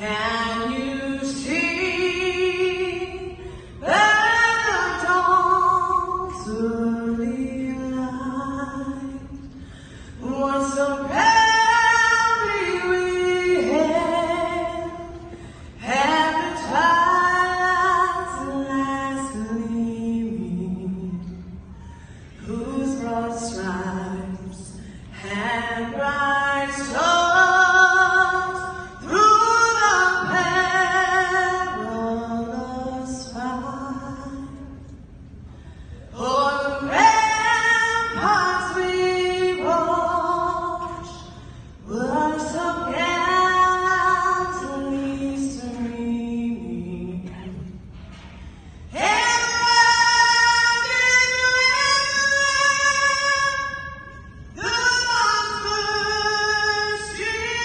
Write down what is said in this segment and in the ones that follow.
Can you see that the dawn's early light was so proudly we had the twilight's last gleaming, whose broad stripes had bright stars through the perilous fight. O'er the ramparts we watched were so gallantly streaming, and rugged the first stream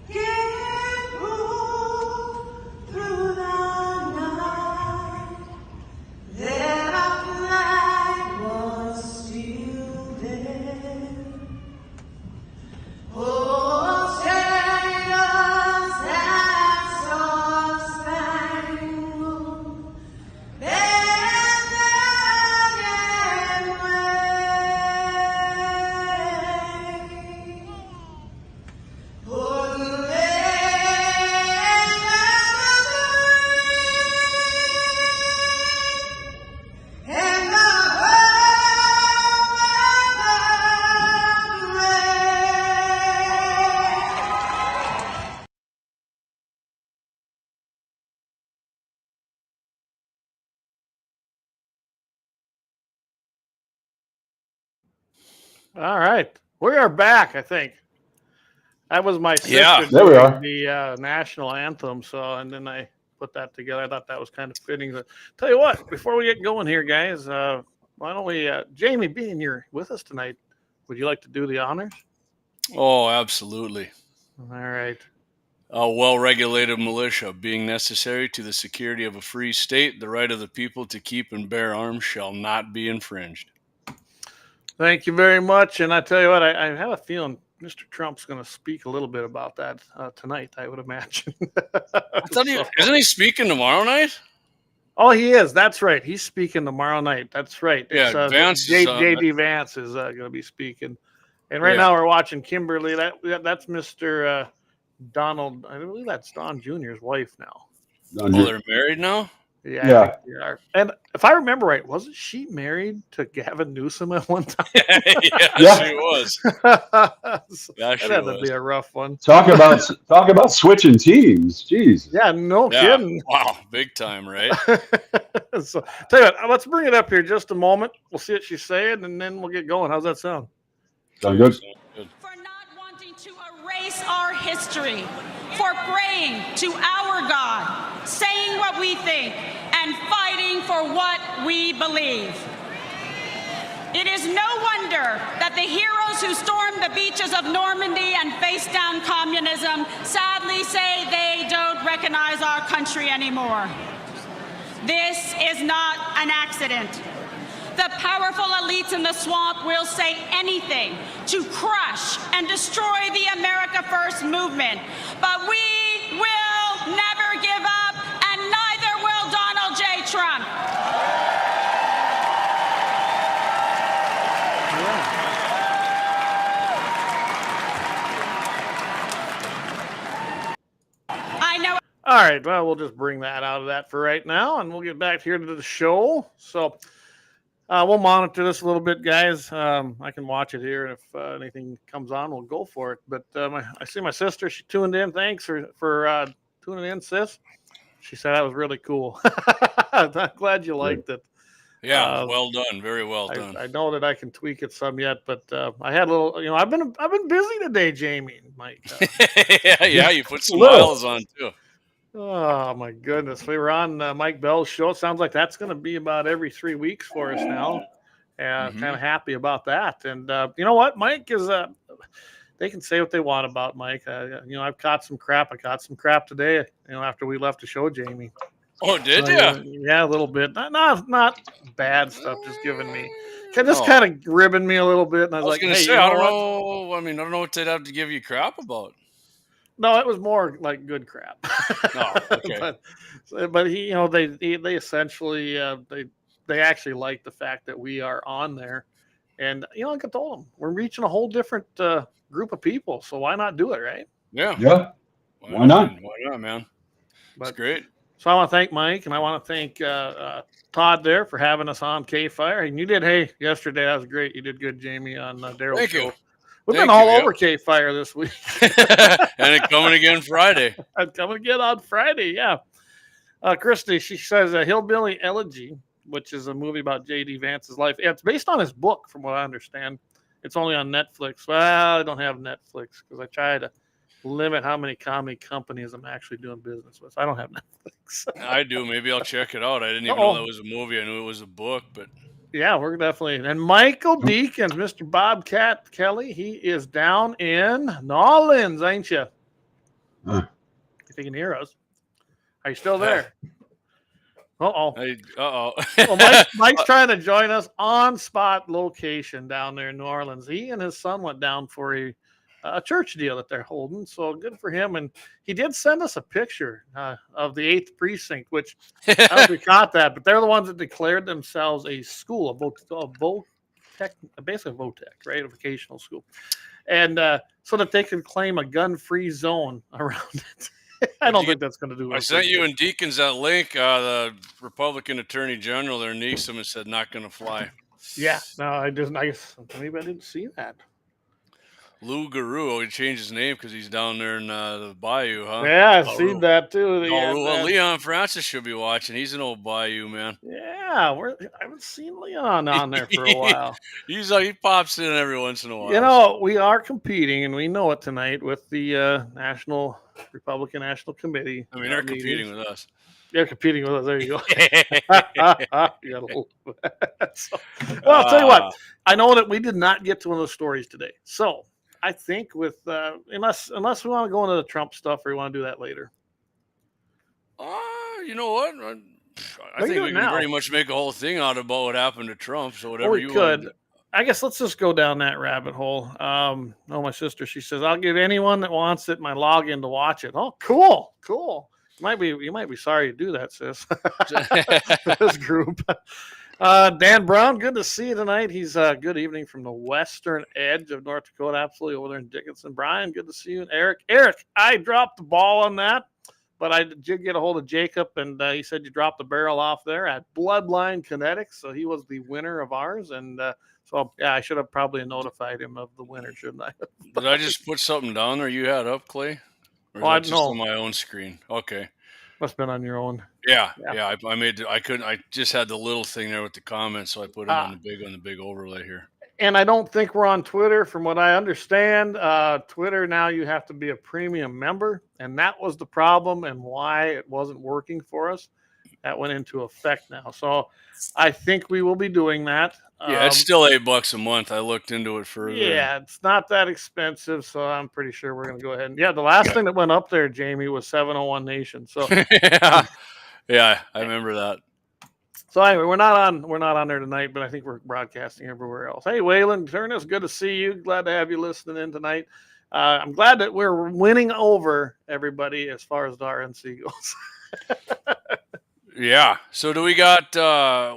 gave proof through the night that our flag was still there. Oh, sailors that star-spangled banner yet wave, for the land of the free and the home of the brave. All right, we are back. I think that was my sister Yeah. There we doing are. the national anthem. So, and then I put that together. I thought that was kind of fitting. But tell you what, before we get going here, guys, why don't we, Jamie, being you're with us tonight, would you like to do the honors? Oh, absolutely. All right. A well-regulated militia, being necessary to the security of a free state, the right of the people to keep and bear arms shall not be infringed. Thank you very much. And I tell you what, I have a feeling Mr. Trump's going to speak a little bit about that tonight, I would imagine. I thought isn't he speaking tomorrow night? Oh, he is. That's right. He's speaking tomorrow night. That's right. Yeah, It's, Vance is on JD Vance is going to be speaking. And right Yeah. now we're watching Kimberly. That's Mr. Donald. I believe that's Don Jr.'s wife now. Oh, they're married now? Yeah. Yeah. I think they are. And if I remember right, wasn't she married to Gavin Newsom at one time? Yeah, she was. Yeah, she That'd was. be a rough one. Talk about switching teams. Jeez. Yeah, no Yeah. kidding. Wow, big time, right? So, tell you what, let's bring it up here just a moment. We'll see what she's saying, and then we'll get going. How's that sound? Sound good? For not wanting to erase our history, for praying to our God, saying what we think, and fighting for what we believe. It is no wonder that the heroes who stormed the beaches of Normandy and faced down communism sadly say they don't recognize our country anymore. This is not an accident. The powerful elites in the swamp will say anything to crush and destroy the America First movement. But we will never give up, and neither will Donald J. Trump. I know. All right, well, we'll just bring that out of that for right now, and we'll get back here to the show. So we'll monitor this a little bit, guys. I can watch it here, and if anything comes on, we'll go for it. But I see my sister. She tuned in. Thanks for tuning in, sis. She said that was really cool. I'm glad you liked it. Yeah, well done. Very well done. I know that I can tweak it some yet, but I had a little. I've been busy today, Jamie and Mike. Yeah, you put some miles on too. Oh my goodness, we were on Mike Bell's show. It sounds like that's going to be about every 3 weeks for us now. And kind of happy about that. And you know what, Mike is. They can say what they want about Mike. I've caught some crap. I caught some crap today. After we left the show, Jamie. Oh, did you? Yeah, a little bit. Not bad stuff. Just giving me just kind of ribbing me a little bit, and I was, like, gonna hey, say, you I know don't what? know. I mean, I don't know what they'd have to give you crap about. No, it was more like good crap. Oh, okay. but he, they essentially they actually like the fact that we are on there, and like I told them, we're reaching a whole different group of people, so why not do it, right? Yeah. Yeah. Why not? Why not, man? It's But great. so I want to thank Mike, and I want to thank Todd there for having us on KFYR. And you did, yesterday. That was great. You did good, Jamie, on Daryl's Thank show. you. We've Thank been all you, over KFYR this week. And it coming again Friday. I'm coming again on Friday, yeah. Christy, she says a Hillbilly Elegy, which is a movie about J.D. Vance's life. Yeah, it's based on his book, from what I understand. It's only on Netflix. Well, I don't have Netflix because I try to limit how many comedy companies I'm actually doing business with. I don't have Netflix. I do. Maybe I'll check it out. I didn't even know that was a movie. I knew it was a book, but yeah, we're definitely. And Michael Deakins, Mr. Bobcat Kelly, he is down in Nolens, ain't you? If you can hear us. Are you still there? Uh-oh. Well, Mike's trying to join us on spot location down there in New Orleans. He and his son went down for a church deal that they're holding. So good for him. And he did send us a picture of the 8th precinct, which I don't know if we caught that, but they're the ones that declared themselves a school, basically a VOTEC, right? A vocational school. And so that they could claim a gun-free zone around it. I don't think that's going to do it. I sent you and Deakins that link. The Republican Attorney General there, Newsom, has said not going to fly. Yeah, no, I guess maybe I didn't see that. Lou Garou, he changed his name because he's down there in the Bayou, huh? Yeah, I've seen that too. Leon Francis should be watching. He's an old Bayou man. Yeah, I haven't seen Leon on there for a while. He pops in every once in a while. We are competing, and we know it tonight with the Republican National Committee. I mean, they're competing with us. They're competing with us. There you go. Well, I'll tell you what. I know that we did not get to one of those stories today, so I think with unless we want to go into the Trump stuff, or we want to do that later. You know what? I think we can pretty much make a whole thing out about what happened to Trump. So whatever you could. I guess let's just go down that rabbit hole. My sister, she says, I'll give anyone that wants it my login to watch it. Oh, cool. You might be sorry to do that, sis. This group. Dan Brown, good to see you tonight. He's good evening from the western edge of North Dakota, absolutely over there in Dickinson. Brian, good to see you. And Eric, I dropped the ball on that, but I did get a hold of Jacob, and he said you dropped the barrel off there at Bloodline Kinetics, so he was the winner of ours, and so I should have probably notified him of the winner, shouldn't I? Did I just put something down there you had up, Clay? Or is that just on my own screen? Okay. Must have been on your own. Yeah. I just had the little thing there with the comments, so I put it on the big overlay here. And I don't think we're on Twitter, from what I understand. Twitter now, you have to be a premium member, and that was the problem and why it wasn't working for us. That went into effect now, so I think we will be doing that. Yeah, it's still $8 a month. I looked into it further. Yeah, it's not that expensive, so I'm pretty sure we're going to go ahead. And the last thing that went up there, Jamie, was 701 Nation. So yeah, I remember that. So anyway, we're not on there tonight, but I think we're broadcasting everywhere else. Hey, Waylon Turnus, good to see you. Glad to have you listening in tonight. I'm glad that we're winning over everybody as far as the RNC goes. Yeah. So do we got?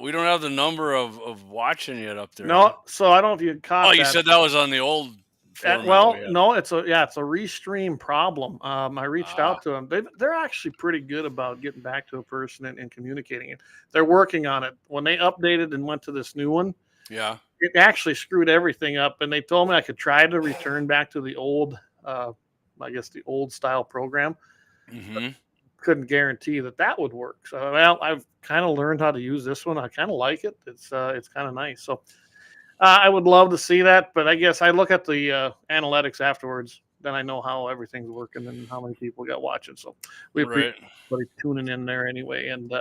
We don't have the number of watching yet up there. No. So I don't know if you caught. Oh, you said that was on the old. No, it's a restream problem. I reached out to them. They're actually pretty good about getting back to a person and communicating it. They're working on it. When they updated and went to this new one, yeah, it actually screwed everything up. And they told me I could try to return back to the old, I guess the old style program. Mm-hmm. Couldn't guarantee that would work. So I've kind of learned how to use this one. I kind of like it. It's kind of nice. So I would love to see that, but I guess I look at the analytics afterwards. Then I know how everything's working and how many people got watching. So we appreciate everybody tuning in there anyway and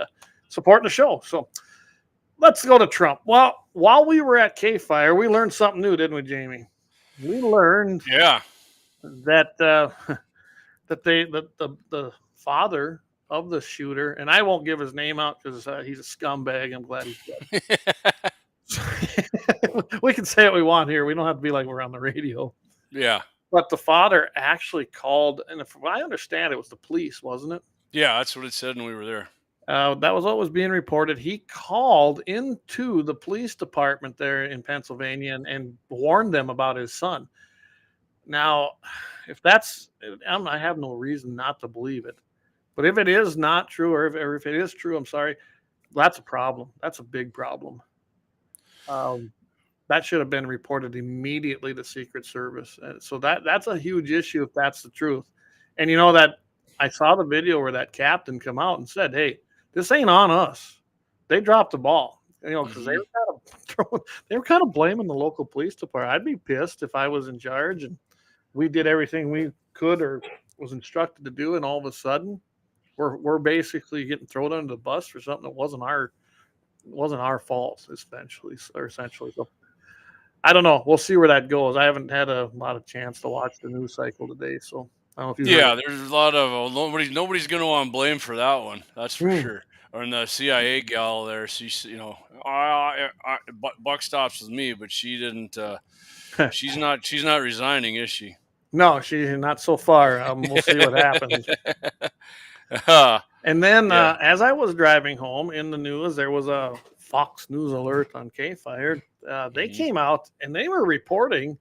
supporting the show. So let's go to Trump. Well, while we were at KFYR, we learned something new, didn't we, Jamie? We learned that the father of the shooter, and I won't give his name out because he's a scumbag. I'm glad he's dead. We can say what we want here. We don't have to be like we're on the radio. Yeah. But the father actually called, and if I understand, it was the police, wasn't it? Yeah, that's what it said when we were there. That was what was being reported. He called into the police department there in Pennsylvania and warned them about his son. Now, if that's, I have no reason not to believe it. But if it is not true, or if it is true, I'm sorry, that's a problem. That's a big problem. That should have been reported immediately to Secret Service. So that's a huge issue if that's the truth. And you know that I saw the video where that captain come out and said, "Hey, this ain't on us. They dropped the ball." You know, because they were kind of blaming the local police department. I'd be pissed if I was in charge and we did everything we could or was instructed to do, and all of a sudden we're basically getting thrown under the bus for something that wasn't our fault, essentially. So I don't know. We'll see where that goes. I haven't had a lot of chance to watch the news cycle today, so I don't know if you. Yeah, there's a lot of nobody's going to want blame for that one. That's for sure. Or in the CIA gal there, she's buck stops with me, but she didn't. She's not resigning, is she? No, she's not so far. We'll see what happens. And then as I was driving home in the news, there was a Fox News alert on KFYR. They came out and they were reporting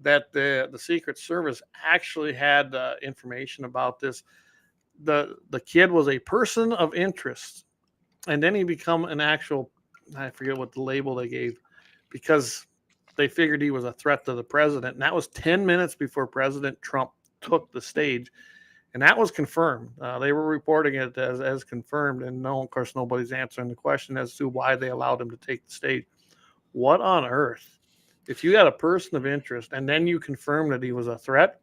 that the Secret Service actually had information about this. The kid was a person of interest, and then he become an actual, I forget what the label they gave, because they figured he was a threat to the president. And that was 10 minutes before President Trump took the stage. And that was confirmed. They were reporting it as confirmed. And no, of course, nobody's answering the question as to why they allowed him to take the stage. What on earth? If you had a person of interest and then you confirm that he was a threat,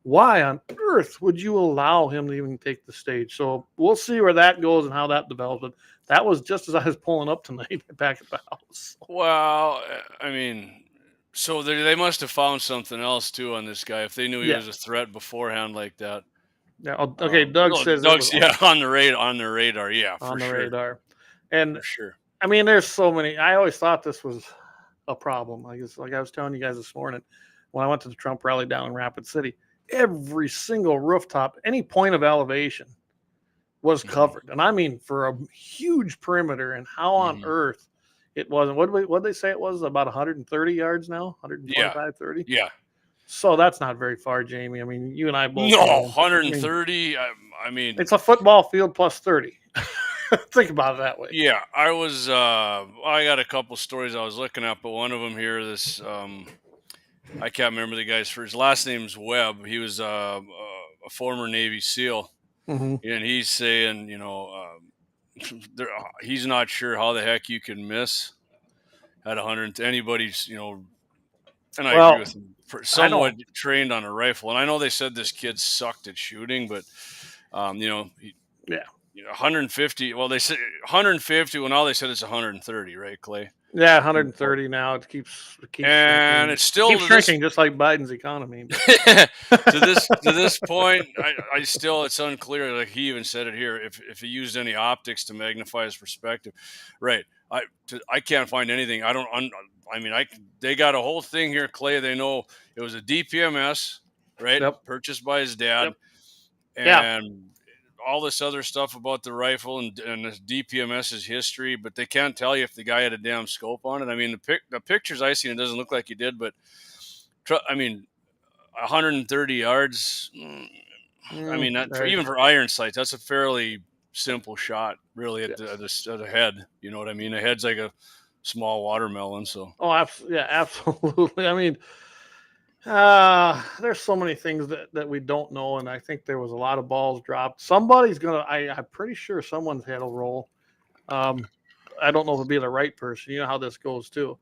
why on earth would you allow him to even take the stage? So we'll see where that goes and how that develops. But that was just as I was pulling up tonight back at the house. Well, I mean, so they must have found something else too on this guy if they knew he was a threat beforehand like that. Yeah. Okay. Doug says Doug's on the radar. Yeah, on the radar. And for sure. I mean, there's so many. I always thought this was a problem. I guess, like I was telling you guys this morning, when I went to the Trump rally down in Rapid City, every single rooftop, any point of elevation was covered. And I mean, for a huge perimeter, and how on earth it wasn't. What did they say it was? About 130 yards now? 125, 30? Yeah. So that's not very far, Jamie. I mean, you and I both. No, 130. I mean, it's a football field plus 30. Think about it that way. Yeah, I was. I got a couple stories I was looking at, but one of them here, this I can't remember the guy's first. Last name's Webb. He was a former Navy SEAL, and he's saying, he's not sure how the heck you can miss at 100. Anybody's, and I agree with him. Somewhat trained on a rifle, and I know they said this kid sucked at shooting, but 150. Well, they said 150. Well, now they said it's 130, right, Clay? Yeah, 130 now. It keeps and shrinking. It's still keeps shrinking, just like Biden's economy. to this point, I still, it's unclear. Like he even said it here, if he used any optics to magnify his perspective, right? I can't find anything. They got a whole thing here, Clay. They know it was a DPMS, right? Yep. Purchased by his dad, and all this other stuff about the rifle and the DPMS's history, but they can't tell you if the guy had a damn scope on it. I mean, the pictures I seen, it doesn't look like he did, but 130 yards. I mean, even for iron sights, that's a fairly simple shot, really, at the head. You know what I mean? The head's like a small watermelon. So. Oh, absolutely. I mean, there's so many things that we don't know, and I think there was a lot of balls dropped. Somebody's gonna. I'm pretty sure someone's head will roll. I don't know if it'll be the right person. You know how this goes too.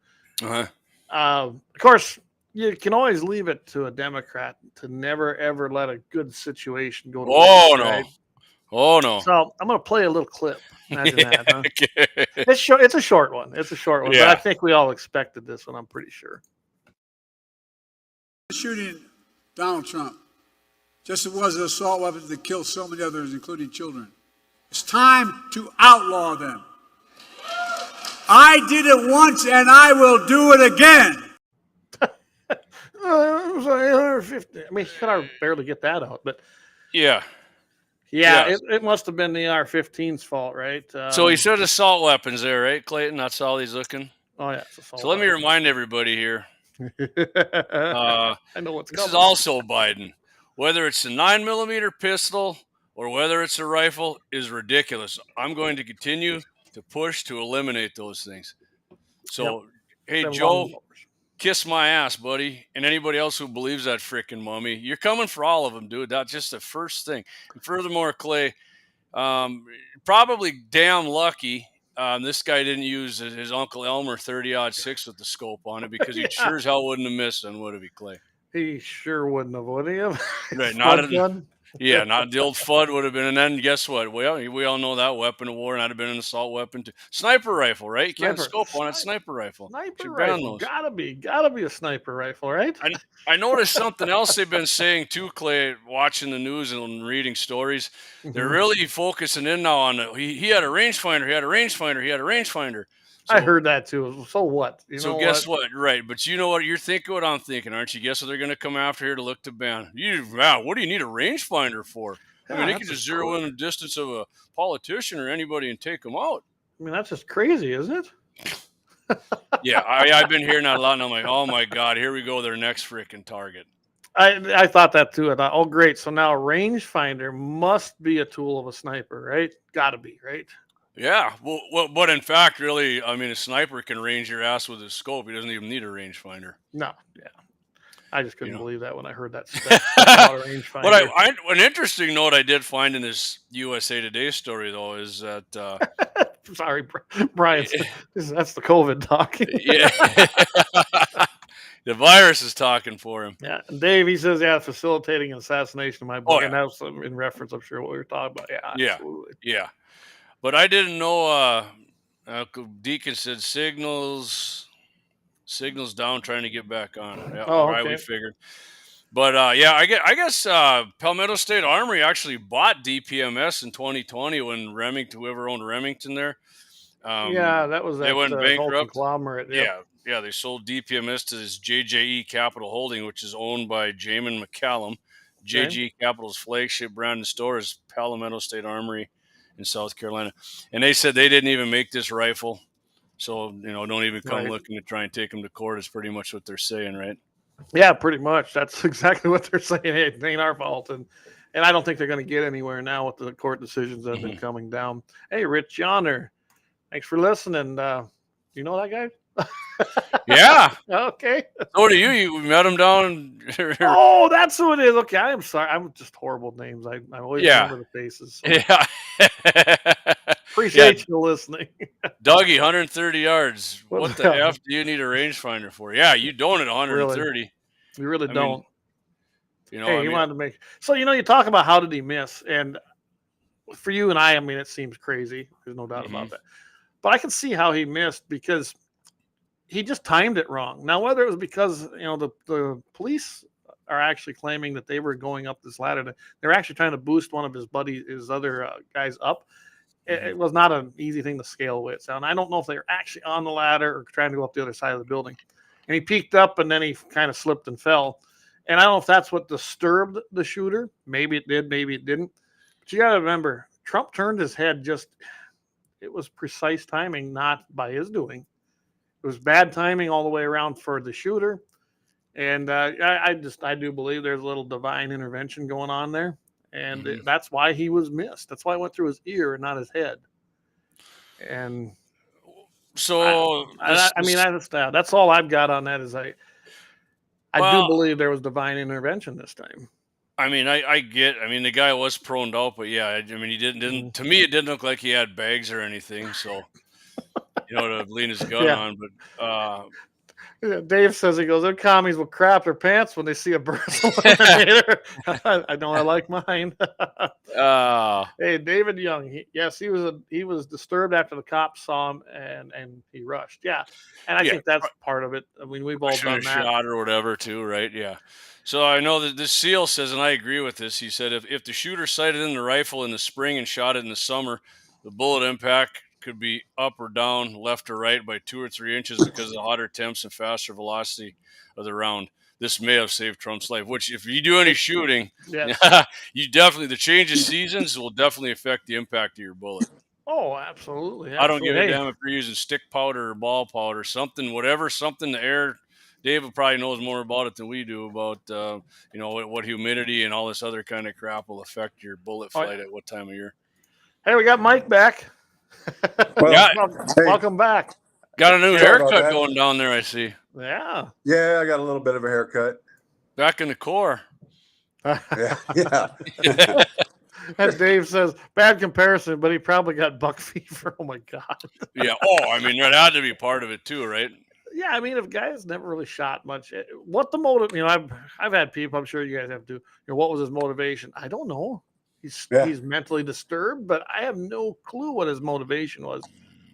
Of course, you can always leave it to a Democrat to never ever let a good situation go to waste, right? Oh no! So I'm going to play a little clip. Imagine that, huh? Okay. It's short. It's a short one. But I think we all expected this one. I'm pretty sure. Shooting Donald Trump, just as it was an assault weapon that killed so many others, including children. It's time to outlaw them. I did it once and I will do it again. It was like 150. I mean, he could barely get that out, but Yeah. yeah, Yes. it must have been the AR-15's fault, right? So he said assault weapons there, right, Clayton? That's all he's looking. Oh yeah, it's assault. So let me remind everybody here. I know what's This coming. is also Biden. Whether it's a 9mm pistol or whether it's a rifle is ridiculous. I'm going to continue to push to eliminate those things. So, hey, Them Joe, long- kiss my ass, buddy. And anybody else who believes that frickin' mummy, you're coming for all of them, dude. That's just the first thing. And furthermore, Clay, probably damn lucky this guy didn't use his Uncle Elmer 30-06 with the scope on it, because he sure as hell wouldn't have missed on, would he, Clay? He sure wouldn't have, would he? Right, not Spud gun? Yeah, not the old FUD would have been. And then guess what? Well, we all know that weapon of war, and that'd have been an assault weapon too. Sniper rifle, right? You can't Sniper. scope on it. Sniper rifle. Sniper Should ban rifle. those. Gotta be a sniper rifle, right? I noticed something else they've been saying too, Clay, watching the news and reading stories. They're really focusing in now on he had a rangefinder, he had a rangefinder, he had a rangefinder. So, I heard that too. So what? You know guess what? Right, but you know what? You're thinking what I'm thinking, aren't you? Guess what they're going to come after here to look to ban? Wow, what do you need a rangefinder for? I mean, they that's could just just zero cool. in the distance of a politician or anybody and take them out. I mean, that's just crazy, isn't it? Yeah, I've been hearing that a lot, and I'm like, oh my God, here we go, their next freaking target. I thought that too. I thought, oh great, so now a rangefinder must be a tool of a sniper, right? Gotta be, right? Yeah, well, but in fact, really, I mean, a sniper can range your ass with his scope. He doesn't even need a rangefinder. No, yeah. I just couldn't You know. believe that when I heard that stuff about a rangefinder. But an interesting note I did find in this USA Today story, though, is that Sorry, Brian. That's the COVID talking. yeah, the virus is talking for him. Yeah, and Dave, he says, yeah, facilitating an assassination in my book, Oh, and that's in reference, I'm sure, what we were talking about. Yeah, Yeah. absolutely. Yeah, but I didn't know. Deakins said signals down, trying to get back on. Yeah, Oh, all right, we okay. figured. But yeah, I guess Palmetto State Armory actually bought DPMS in 2020 when whoever owned Remington there. Yeah, that was they that went whole bankrupt. conglomerate. Yep. Yeah, they sold DPMS to this JJE Capital Holding, which is owned by Jamin McCallum. JG Capital's flagship brand and store is Palmetto State Armory in South Carolina. And they said they didn't even make this rifle. So, don't even come Right. looking to try and take them to court is pretty much what they're saying, right? Yeah, pretty much. That's exactly what they're saying. Hey, it ain't our fault. And I don't think they're going to get anywhere now with the court decisions that have been coming down. Hey, Rich Yonder, thanks for listening. You know that guy? Yeah. Okay. So do you. You met him down. Oh, that's who it is. Okay, I am sorry. I'm just horrible at names. I always remember the faces. So Yeah. appreciate you listening. Dougie, 130 yards. What What the the hell? F do you need a rangefinder for? Yeah, you don't at 130. We really I mean, don't. You know, Hey, I he mean, wanted to make. So, you talk about how did he miss? And for you and I mean, it seems crazy. There's no doubt about that. But I can see how he missed because he just timed it wrong. Now, whether it was because, the police are actually claiming that they were going up this ladder. They're actually trying to boost one of his other guys up. It was not an easy thing to scale with. So, and I don't know if they were actually on the ladder or trying to go up the other side of the building. And he peeked up and then he kind of slipped and fell. And I don't know if that's what disturbed the shooter. Maybe it did, maybe it didn't. But you got to remember, Trump turned his head it was precise timing, not by his doing. It was bad timing all the way around for the shooter. And I do believe there's a little divine intervention going on there. And that's why he was missed. That's why it went through his ear and not his head. And so that's all I've got on that is I do believe there was divine intervention this time. I mean, the guy was proned out, but yeah, I mean, he didn't. To me, it didn't look like he had bags or anything. So, to lean his gun on. But Dave says, he goes, "Their commies will crap their pants when they see a birth eliminator." I know, I like mine. Hey, David Young. He was disturbed after the cops saw him and he rushed. Yeah, and I think that's part of it. I mean, we've all done that. Shot or whatever too, right? Yeah. So I know that this SEAL says, and I agree with this. He said if the shooter sighted in the rifle in the spring and shot it in the summer, the bullet impact could be up or down, left or right by 2 or 3 inches because of the hotter temps and faster velocity of the round. This may have saved Trump's life, which if you do any shooting, Yes. you definitely, the change of seasons will definitely affect the impact of your bullet. Oh, absolutely. I don't give a Hey, damn if you're using stick powder or ball powder, something, whatever, something the air. David probably knows more about it than we do about, you know, what humidity and all this other kind of crap will affect your bullet Oh, flight at what time of year. Hey, we got Mike back. Well, Yeah. Welcome back. Got a new Sorry about haircut that. going down there, I see. Yeah. Yeah, I got a little bit of a haircut. Back in the core. Yeah, yeah. As Dave says, bad comparison, but he probably got buck fever. Oh my God. Yeah. Oh, I mean, that had to be part of it too, right? Yeah, I mean, if guys never really shot much, what the motive? You know, I've had people. I'm sure you guys have to. You know, what was his motivation? I don't know. He's mentally disturbed, but I have no clue what his motivation was.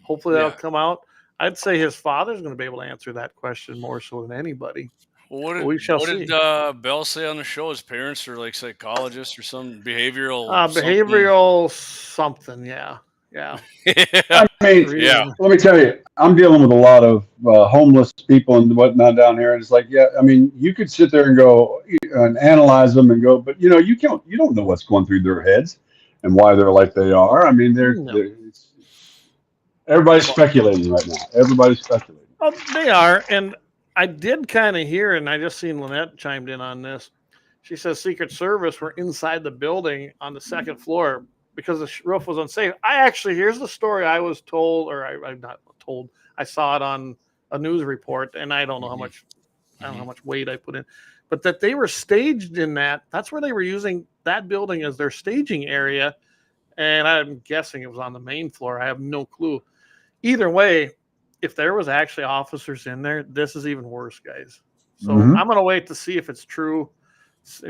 Hopefully that'll come out. I'd say his father's going to be able to answer that question more so than anybody. Well, We shall what see. did Bell say on the show? His parents are like psychologists or some behavioral something. Yeah. I mean, Yeah. let me tell you, I'm dealing with a lot of homeless people and whatnot down here. And it's like, yeah, I mean, you could sit there and go and analyze them and go, but you know, you don't know what's going through their heads and why they're like they are. I mean, everybody's speculating right now. Everybody's speculating. Oh, they are. And I did kind of hear, and I just seen Lynette chimed in on this. She says Secret Service were inside the building on the second floor because the roof was unsafe. Here's the story I was told, or I'm not told. I saw it on a news report, and I don't know how much, weight I put in, but that they were staged in that. That's where they were using that building as their staging area, and I'm guessing it was on the main floor. I have no clue. Either way, if there was actually officers in there, this is even worse, guys. So I'm going to wait to see if it's true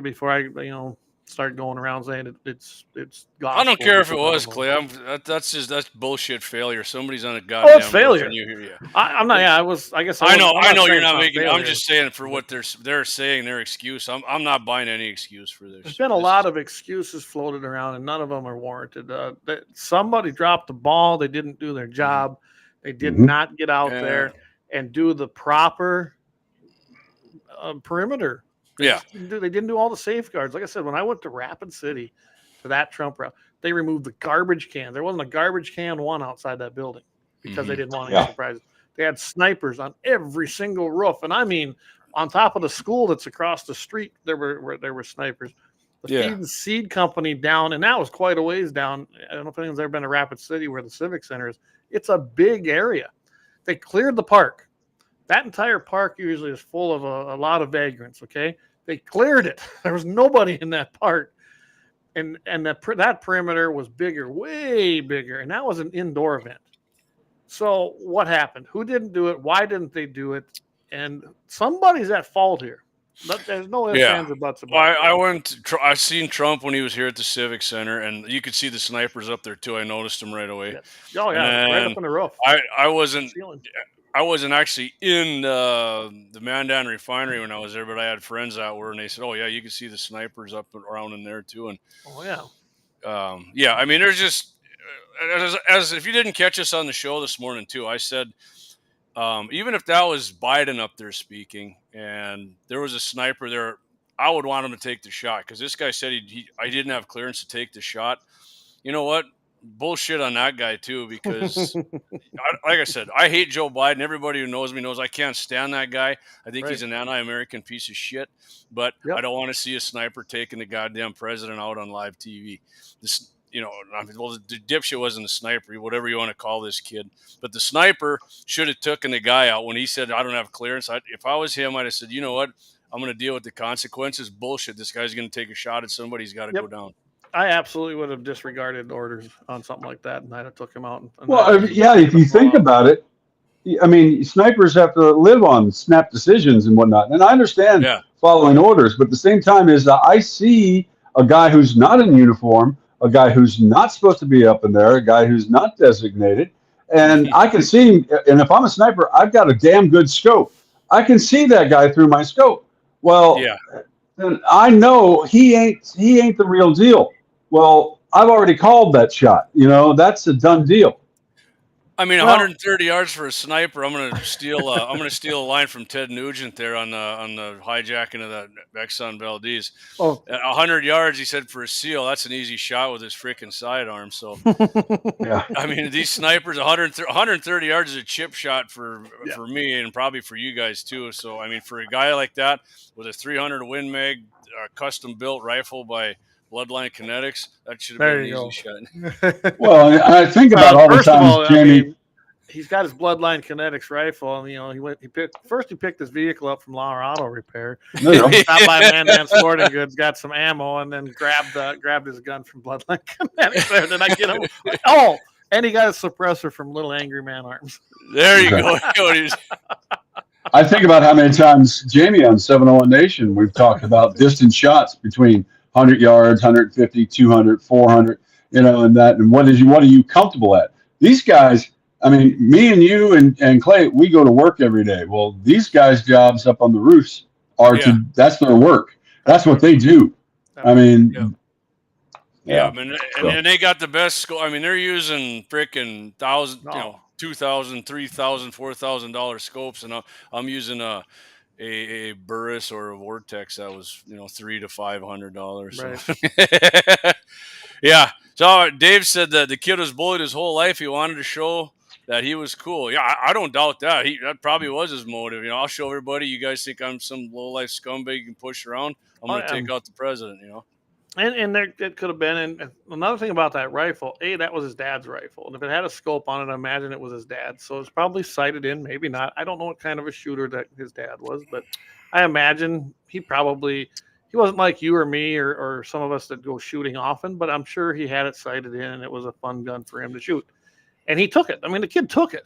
before I, start going around saying it's gospel. I don't care if it was, Clay. That's bullshit failure. Somebody's on a goddamn it's failure. I'm not. Yeah, I guess I know you're not making. I'm just saying for what they're saying, their excuse. I'm not buying any excuse for this. There's been a lot of excuses floated around, and none of them are warranted. Somebody dropped the ball. They didn't do their job. They did not get out there and do the proper perimeter. They didn't do all the safeguards. Like I said, when I went to Rapid City for that Trump rally, they removed the garbage can. There wasn't a garbage can one outside that building because they didn't want any surprises. They had snipers on every single roof, and I mean, on top of the school that's across the street, there were snipers. The Feed and Seed Company down, and that was quite a ways down. I don't know if anyone's ever been to Rapid City where the Civic Center is. It's a big area. They cleared the park. That entire park usually is full of a lot of vagrants, okay? They cleared it. There was nobody in that park. And that perimeter was bigger, way bigger, and that was an indoor event. So what happened? Who didn't do it? Why didn't they do it? And somebody's at fault here. There's no ifs, ands, or buts about it. I seen Trump when he was here at the Civic Center, and you could see the snipers up there too. I noticed them right away. Yes. Oh yeah, right up on the roof. I wasn't actually in the Mandan refinery when I was there, but I had friends that were, and they said, "Oh yeah, you can see the snipers up around in there too." And I mean, there's just as if you didn't catch us on the show this morning too, I said, even if that was Biden up there speaking, and there was a sniper there, I would want him to take the shot because this guy said I didn't have clearance to take the shot. You know what? Bullshit on that guy too, because like I said, I hate Joe Biden. Everybody who knows me knows I can't stand that guy. I think he's an anti-American piece of shit, but I don't want to see a sniper taking the goddamn president out on live TV. This, the dipshit wasn't a sniper, whatever you want to call this kid, but the sniper should have taken the guy out when he said, I don't have clearance. If I was him, I'd have said, you know what? I'm going to deal with the consequences. Bullshit. This guy's going to take a shot at somebody. He's got to go down. I absolutely would have disregarded orders on something like that, and I'd have took him out. If you think about it, I mean, snipers have to live on snap decisions and whatnot. And I understand following orders, but at the same time is that I see a guy who's not in uniform, a guy who's not supposed to be up in there, a guy who's not designated, and I can see him. And if I'm a sniper, I've got a damn good scope. I can see that guy through my scope. Well, then I know he ain't the real deal. Well, I've already called that shot. That's a done deal. I mean, Well- 130 yards for a sniper. I'm gonna steal a line from Ted Nugent there on the hijacking of that Exxon Valdez. Oh, 100 yards, he said, for a SEAL. That's an easy shot with his freaking sidearm. So, Yeah. I mean, these snipers, 130 yards is a chip shot for me and probably for you guys too. So, I mean, for a guy like that with a 300 Win Mag, custom built rifle by Bloodline Kinetics, that should have There been an you easy shot. Well, I think about all the first of times, all, Jamie. I mean, he's got his Bloodline Kinetics rifle, and he picked his vehicle up from Lauer Auto Repair. There you go. Stopped by Man Sporting Goods, got some ammo, and then grabbed his gun from Bloodline Kinetics. There, did I get him? Oh, and he got a suppressor from Little Angry Man Arms. There you go. I think about how many times, Jamie, on 701 Nation, we've talked about distance shots between 100 yards, 150, 200, 400, and that. And what are you comfortable at? These guys, I mean, me and you and Clay, we go to work every day. Well, these guys' jobs up on the roofs that's their work. That's what they do. I mean, and they got the best scope. I mean, they're using freaking $1,000, $2,000, $3,000, $4,000 scopes, and I'm using a Burris or a Vortex that was $300 to $500. Right. Yeah. So Dave said that the kid was bullied his whole life. He wanted to show that he was cool. Yeah, I don't doubt that. That probably was his motive. I'll show everybody. You guys think I'm some low life scumbag you can push around? I'm going to take out the president. And there it could have been. And another thing about that rifle, that was his dad's rifle, and if it had a scope on it, I imagine it was his dad's. So it's probably sighted in, maybe not. I don't know what kind of a shooter that his dad was, but I imagine he wasn't like you or me or some of us that go shooting often, but I'm sure he had it sighted in, and it was a fun gun for him to shoot. And he took it. I mean, the kid took it.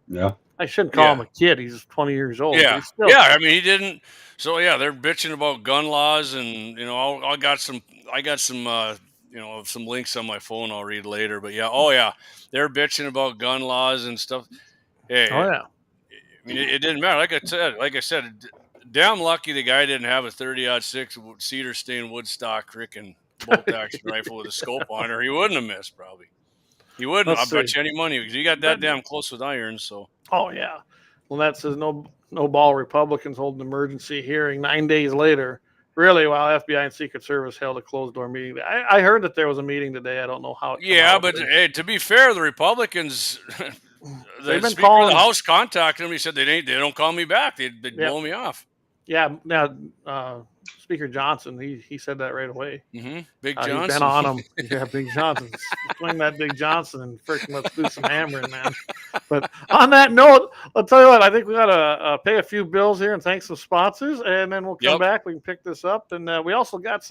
Yeah. I shouldn't call him a kid. He's 20 years old. Yeah. I mean, he didn't. So they're bitching about gun laws, and I got some some links on my phone I'll read later. But they're bitching about gun laws and stuff. Hey, I mean, it didn't matter. Like I said, damn lucky the guy didn't have a 30-06 cedar stained woodstock freaking bolt action rifle with a scope on, or he wouldn't have missed probably. He wouldn't. I'll bet you any money because he got that damn close with irons. So. Oh yeah. Well, that says no ball Republicans hold an emergency hearing 9 days later. Really, while FBI and Secret Service held a closed door meeting. I heard that there was a meeting today. I don't know how. But hey, to be fair, the Republicans, they've been Speaker calling of the House contacted him. He said they don't call me back. They'd blow me off. Yeah. Now, Speaker Johnson, he said that right away. Mm-hmm. Big Johnson. He's been on him. Yeah, Big Johnson. Swing that Big Johnson and freaking let's do some hammering, man. But on that note, I'll tell you what, I think we got to pay a few bills here and thank some sponsors, and then we'll come back. We can pick this up. And we also got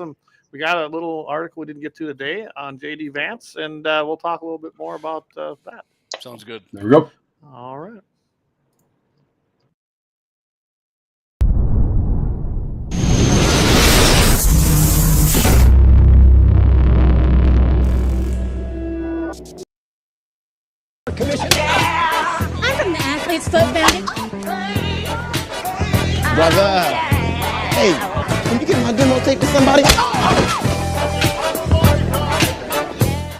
we got a little article we didn't get to today on J.D. Vance, and we'll talk a little bit more about that. Sounds good. There we go. All right. I'm from the Athlete's Foot Foundation. Brother, hey, can you get my demo tape to somebody?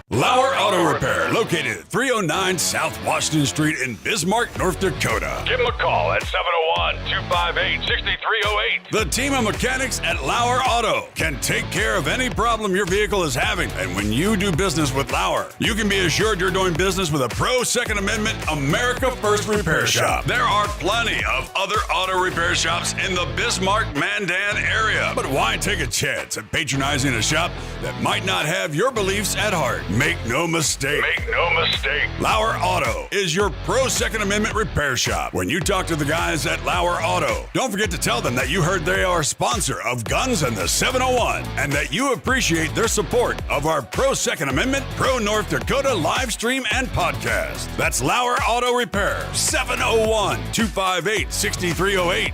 Lauer Auto Repair, located at 309 South Washington Street in Bismarck, North Dakota. Give them a call at 701-258-6308. The team of mechanics at Lauer Auto can take care of any problem your vehicle is having. And when you do business with Lauer, you can be assured you're doing business with a pro Second Amendment America First repair shop. There are plenty of other auto repair shops in the Bismarck-Mandan area. But why take a chance at patronizing a shop that might not have your beliefs at heart? Make no mistake. Make no mistake. Lauer Auto is your pro Second Amendment repair shop. When you talk to the guys at Lauer Auto, don't forget to tell them that you heard they are a sponsor of Guns and the 701 and that you appreciate their support of our pro Second Amendment, pro North Dakota live stream and podcast. That's Lauer Auto Repair, 701-258-6308.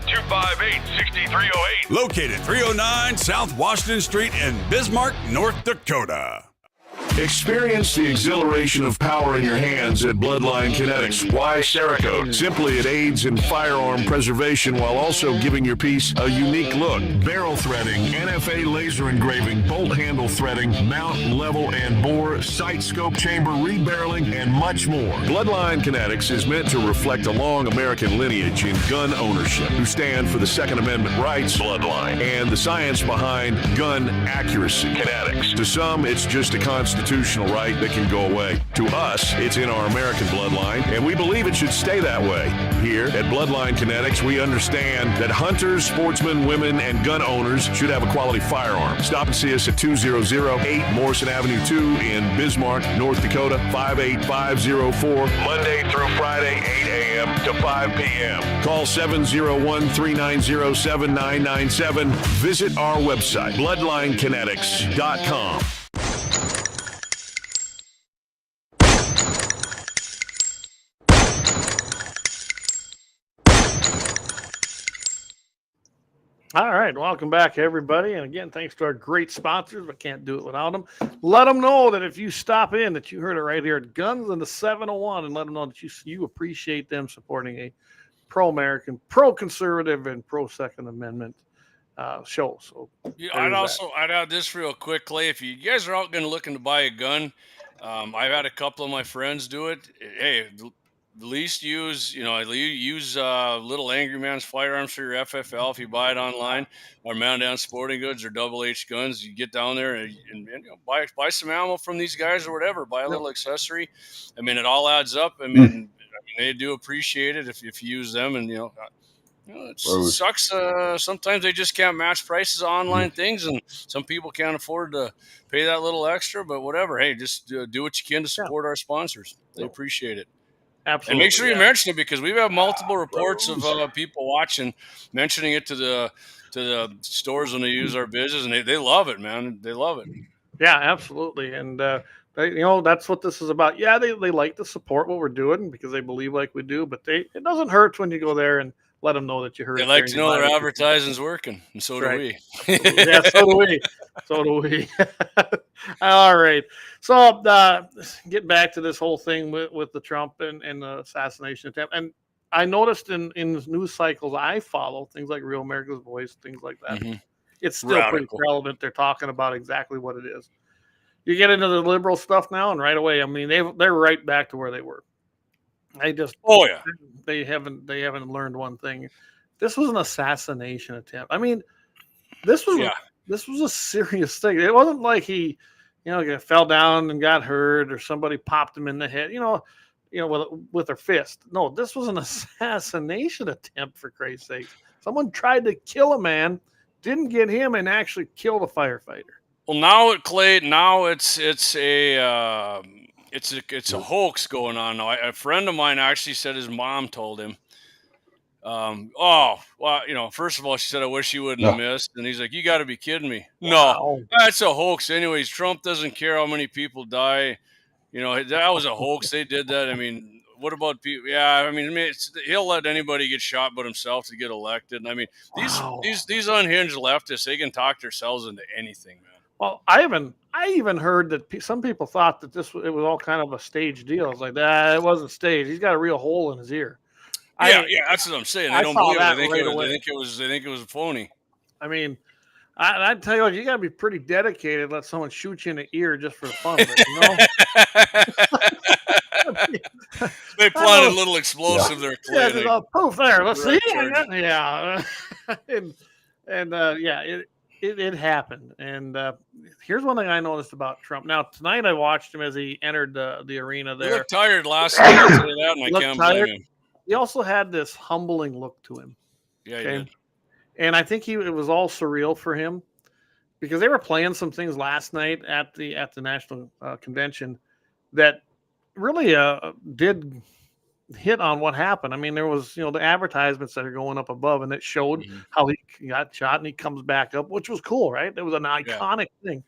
701-258-6308. Located 309 South Washington Street in Bismarck, North Dakota. Experience the exhilaration of power in your hands at Bloodline Kinetics. Why Cerakote? Simply, it aids in firearm preservation while also giving your piece a unique look. Barrel threading, NFA laser engraving, bolt handle threading, mount, level, and bore, sight scope chamber, rebarreling, and much more. Bloodline Kinetics is meant to reflect a long American lineage in gun ownership, who stand for the Second Amendment rights, Bloodline, and the science behind gun accuracy, Kinetics. To some, it's just a constitutional right that can go away. To us, it's in our American bloodline, and we believe it should stay that way. Here at Bloodline Kinetics, we understand that hunters, sportsmen, women, and gun owners should have a quality firearm. Stop and see us at 2008 Morrison Avenue 2 in Bismarck, North Dakota, 58504, Monday through Friday, 8 a.m. to 5 p.m. Call 701-390-7997. Visit our website, bloodlinekinetics.com. All right, welcome back, everybody. And again, thanks to our great sponsors. I can't do it without them. Let them know that if you stop in, that you heard it right here at Guns in the 701, and let them know that you appreciate them supporting a pro-American, pro-conservative, and pro-Second Amendment show. So I'd add this real quick, Clay. If you guys are out looking to buy a gun, I've had a couple of my friends do it. Hey, at least use Little Angry Man's firearms for your FFL if you buy it online, or Man Down Sporting Goods or Double H Guns. You get down there and buy some ammo from these guys or whatever. Buy a little accessory. I mean, it all adds up. I mean, they do appreciate it if you use them, and it sucks. Sometimes they just can't match prices on online things, and some people can't afford to pay that little extra. But whatever. Hey, just do what you can to support our sponsors. They appreciate it. Absolutely. And make sure you mention it, because we've had multiple reports of people watching, mentioning it to the stores when they use our business, and they love it, man. They love it. Yeah, absolutely. And that's what this is about. Yeah, they like to support what we're doing because they believe like we do, but it doesn't hurt when you go there and let them know that you heard. They like to know their advertising's working, and so do we. Yeah, so do we. So do we. All right. So get back to this whole thing with the Trump and the assassination attempt. And I noticed in news cycles I follow, things like Real America's Voice, things like that. Mm-hmm. It's still pretty relevant. They're talking about exactly what it is. You get into the liberal stuff now, and right away, I mean, they're right back to where they were. They haven't learned one thing. This was an assassination attempt. I mean, this was a serious thing. It wasn't like he fell down and got hurt, or somebody popped him in the head, with their fist. No, this was an assassination attempt, for Christ's sake. Someone tried to kill a man, didn't get him, and actually killed a firefighter. Well, now it's a hoax going on now. A friend of mine actually said his mom told him, first of all, she said, I wish you wouldn't have missed. And he's like, you got to be kidding me. Wow. No, that's a hoax. Anyways, Trump doesn't care how many people die. That was a hoax. They did that. I mean, what about people? Yeah, I mean, he'll let anybody get shot but himself to get elected. And I mean, these unhinged leftists, they can talk themselves into anything, man. Well, I even heard that some people thought that it was all kind of a staged deal. I was like, it wasn't staged. He's got a real hole in his ear. Yeah, that's what I'm saying. They don't believe it. They think it was a phony. I mean, I tell you what, you got to be pretty dedicated to let someone shoot you in the ear just for the fun of it, They planted a little explosive there. Yeah, there's a poof there. Let's see. Yeah. It happened. And here's one thing I noticed about Trump. Now, tonight I watched him as he entered the arena there. He looked tired last night, and I can't blame him. He also had this humbling look to him. Yeah, he did. And I think it was all surreal for him, because they were playing some things last night at the national convention that really did hit on what happened. I mean, there was the advertisements that are going up above, and it showed how he got shot and he comes back up, which was cool, right? It was an iconic thing.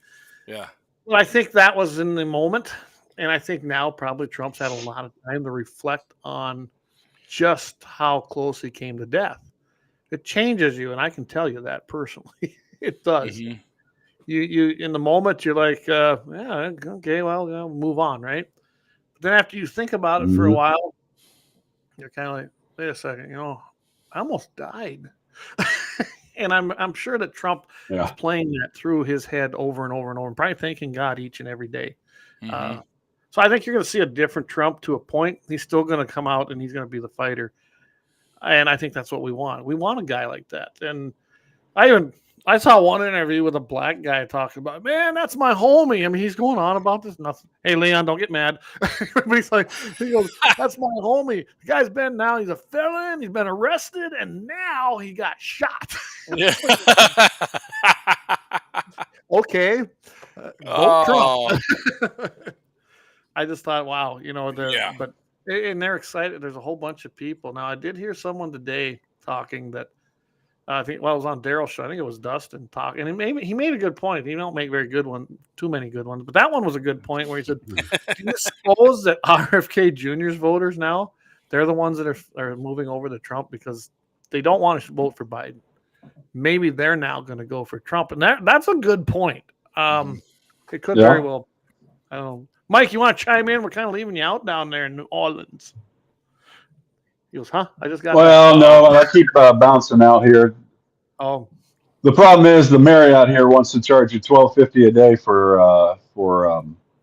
Yeah. Well, I think that was in the moment, and I think now probably Trump's had a lot of time to reflect on just how close he came to death. It changes you, and I can tell you that personally. It does. you in the moment you're like, yeah, okay, well, move on, right? But then after you think about it for a while, you're kind of like, wait a second, I almost died. And I'm sure that Trump is playing that through his head over and over and over, and probably thanking God each and every day. So I think you're going to see a different Trump to a point. He's still going to come out and he's going to be the fighter. And I think that's what we want. We want a guy like that. And I saw one interview with a black guy talking about, man, that's my homie. I mean, he's going on about this. Nothing. Hey, Leon, don't get mad. But he goes, that's my homie. The guy's he's a felon. He's been arrested, and now he got shot. Yeah. Okay. Vote Trump. I just thought, wow, but and they're excited. There's a whole bunch of people. Now, I did hear someone today talking that I think, it was on Daryl's show. I think it was Dustin talking, and he made a good point. He don't make too many good ones, but that one was a good point where he said, "Do you suppose that RFK Jr.'s voters now they're the ones that are moving over to Trump because they don't want to vote for Biden? Maybe they're now going to go for Trump, and that's a good point. It could very well. I don't know. Mike, you want to chime in? We're kind of leaving you out down there in New Orleans." He goes, huh? I just got. Well, no, I keep bouncing out here. Oh. The problem is the Marriott here wants to charge you $12.50 a day for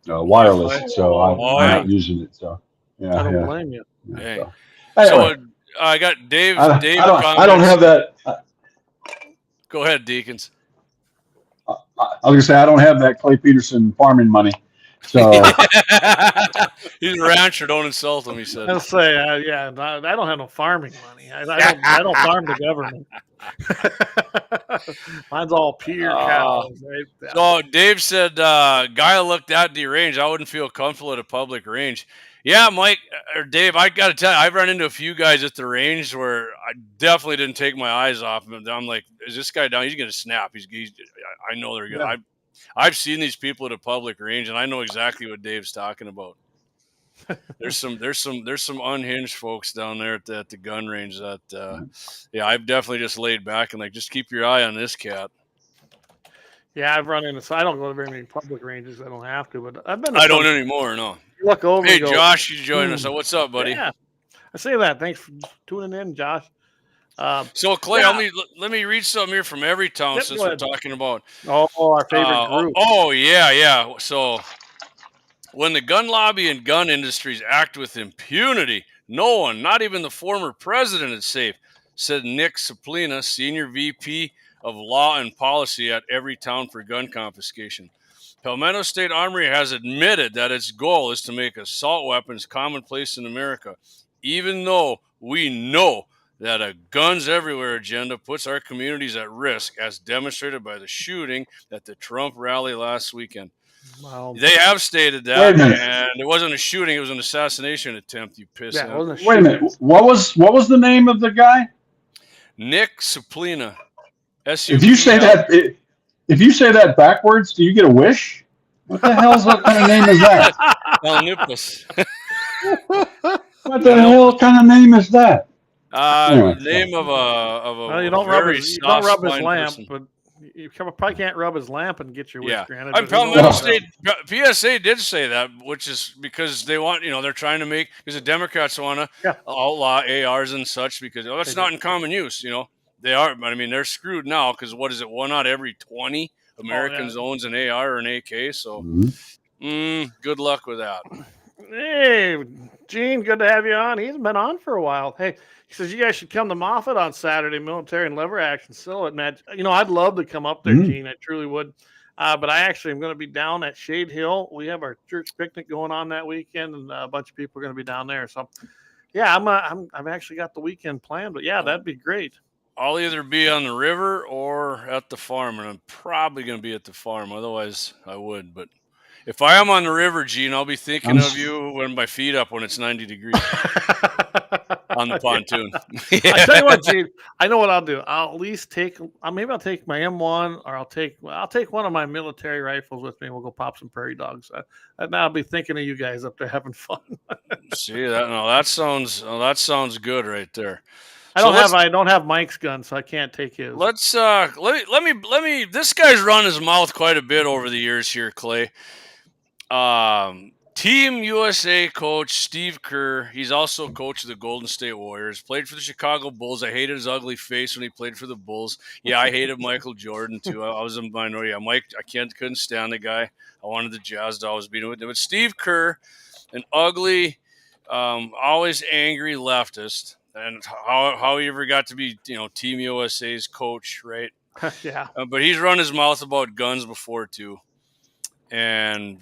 wireless, so I'm not using it. So I don't blame you. Hey. So, anyway, I got Dave. I don't have that. Go ahead, Deakins. I was gonna say I don't have that Clay Peterson farming money. So he's a rancher. Don't insult him. He said. I'll say, I don't have no farming money. I don't farm the government. Mine's all pure cows. Right? So Dave said, "Guy looked at the range. I wouldn't feel comfortable at a public range." Yeah, Mike or Dave, I got to tell you, I've run into a few guys at the range where I definitely didn't take my eyes off him. I'm like, is this guy down? He's going to snap. I know they're going. Yeah. I've seen these people at a public range, and I know exactly what Dave's talking about. There's some unhinged folks down there at the gun range that, I've definitely just laid back and just keep your eye on this cat. Yeah, I've run into. So I don't go to very many public ranges. I don't have to, but I've been. I don't anymore. No. You look over. Hey, Josh, you joined us. So what's up, buddy? Yeah, I say that. Thanks for tuning in, Josh. So Clay, let me read something here from every town since we're talking about our favorite group. Oh yeah. So when the gun lobby and gun industries act with impunity, no one, not even the former president, is safe, said Nick Suplina, Senior VP of Law and Policy at Every Town for Gun Confiscation. Palmetto State Armory has admitted that its goal is to make assault weapons commonplace in America, even though we know that a guns everywhere agenda puts our communities at risk, as demonstrated by the shooting at the Trump rally last weekend. Wow. They have stated that, and it wasn't a shooting; it was an assassination attempt. You piss out. Wait a minute. What was the name of the guy? Nick Suplina. If you say that backwards, do you get a wish? What the what kind of name is that? What the hell kind of name is that? Name of a well, you don't rub his lamp, person. But you probably can't rub his lamp and get your wish granted. Palmetto State PSA did say that, which is because they want, they're trying to make, because the Democrats want to outlaw ARs and such because that's not in common use. They are, but I mean they're screwed now because what is it? One out of every 20 Americans owns an AR or an AK. So, good luck with that. Hey, Gene, good to have you on. He's been on for a while. Hey. He says, you guys should come to Moffat on Saturday, military and lever action silhouette match. I'd love to come up there, Gene. I truly would. But I actually am going to be down at Shade Hill. We have our church picnic going on that weekend, and a bunch of people are going to be down there. So, yeah, I've actually got the weekend planned. But, yeah, that'd be great. I'll either be on the river or at the farm, and I'm probably going to be at the farm. Otherwise, I would. But if I am on the river, Gene, I'll be thinking of you when my feet up when it's 90 degrees. On the pontoon. I tell you what, Gene, I know what I'll do. I'll at least maybe I'll take my M1, or I'll take one of my military rifles with me, and we'll go pop some prairie dogs. And I'll be thinking of you guys up there having fun. See that? No, that sounds good right there. I don't have Mike's gun, so I can't take his. Let's let me. This guy's run his mouth quite a bit over the years here, Clay. Team USA coach Steve Kerr. He's also coach of the Golden State Warriors. Played for the Chicago Bulls. I hated his ugly face when he played for the Bulls. Yeah, I hated Michael Jordan too. I was a minority. Couldn't stand the guy. I wanted the Jazz to always beat him. But Steve Kerr, an ugly, always angry leftist, and how he ever got to be Team USA's coach, right? Yeah. But he's run his mouth about guns before too. And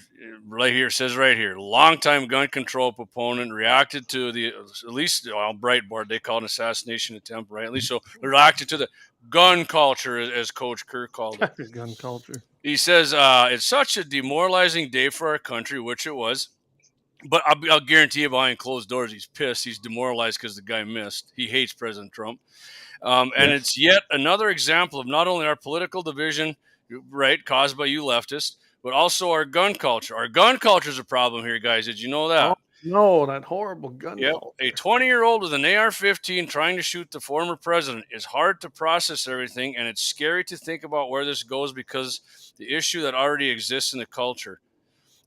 says right here, longtime gun control proponent, reacted to Breitbart, they call it an assassination attempt, right? At least so reacted to the gun culture, as Coach Kerr called it. Gun culture. He says, it's such a demoralizing day for our country, which it was. But I'll guarantee you behind closed doors, he's pissed. He's demoralized because the guy missed. He hates President Trump. And it's yet another example of not only our political division, right, caused by you leftists, but also our gun culture. Our gun culture is a problem here, guys. Did you know that? Oh, no, that horrible gun culture. A 20-year-old with an AR-15 trying to shoot the former president is hard to process everything, and it's scary to think about where this goes because the issue that already exists in the culture,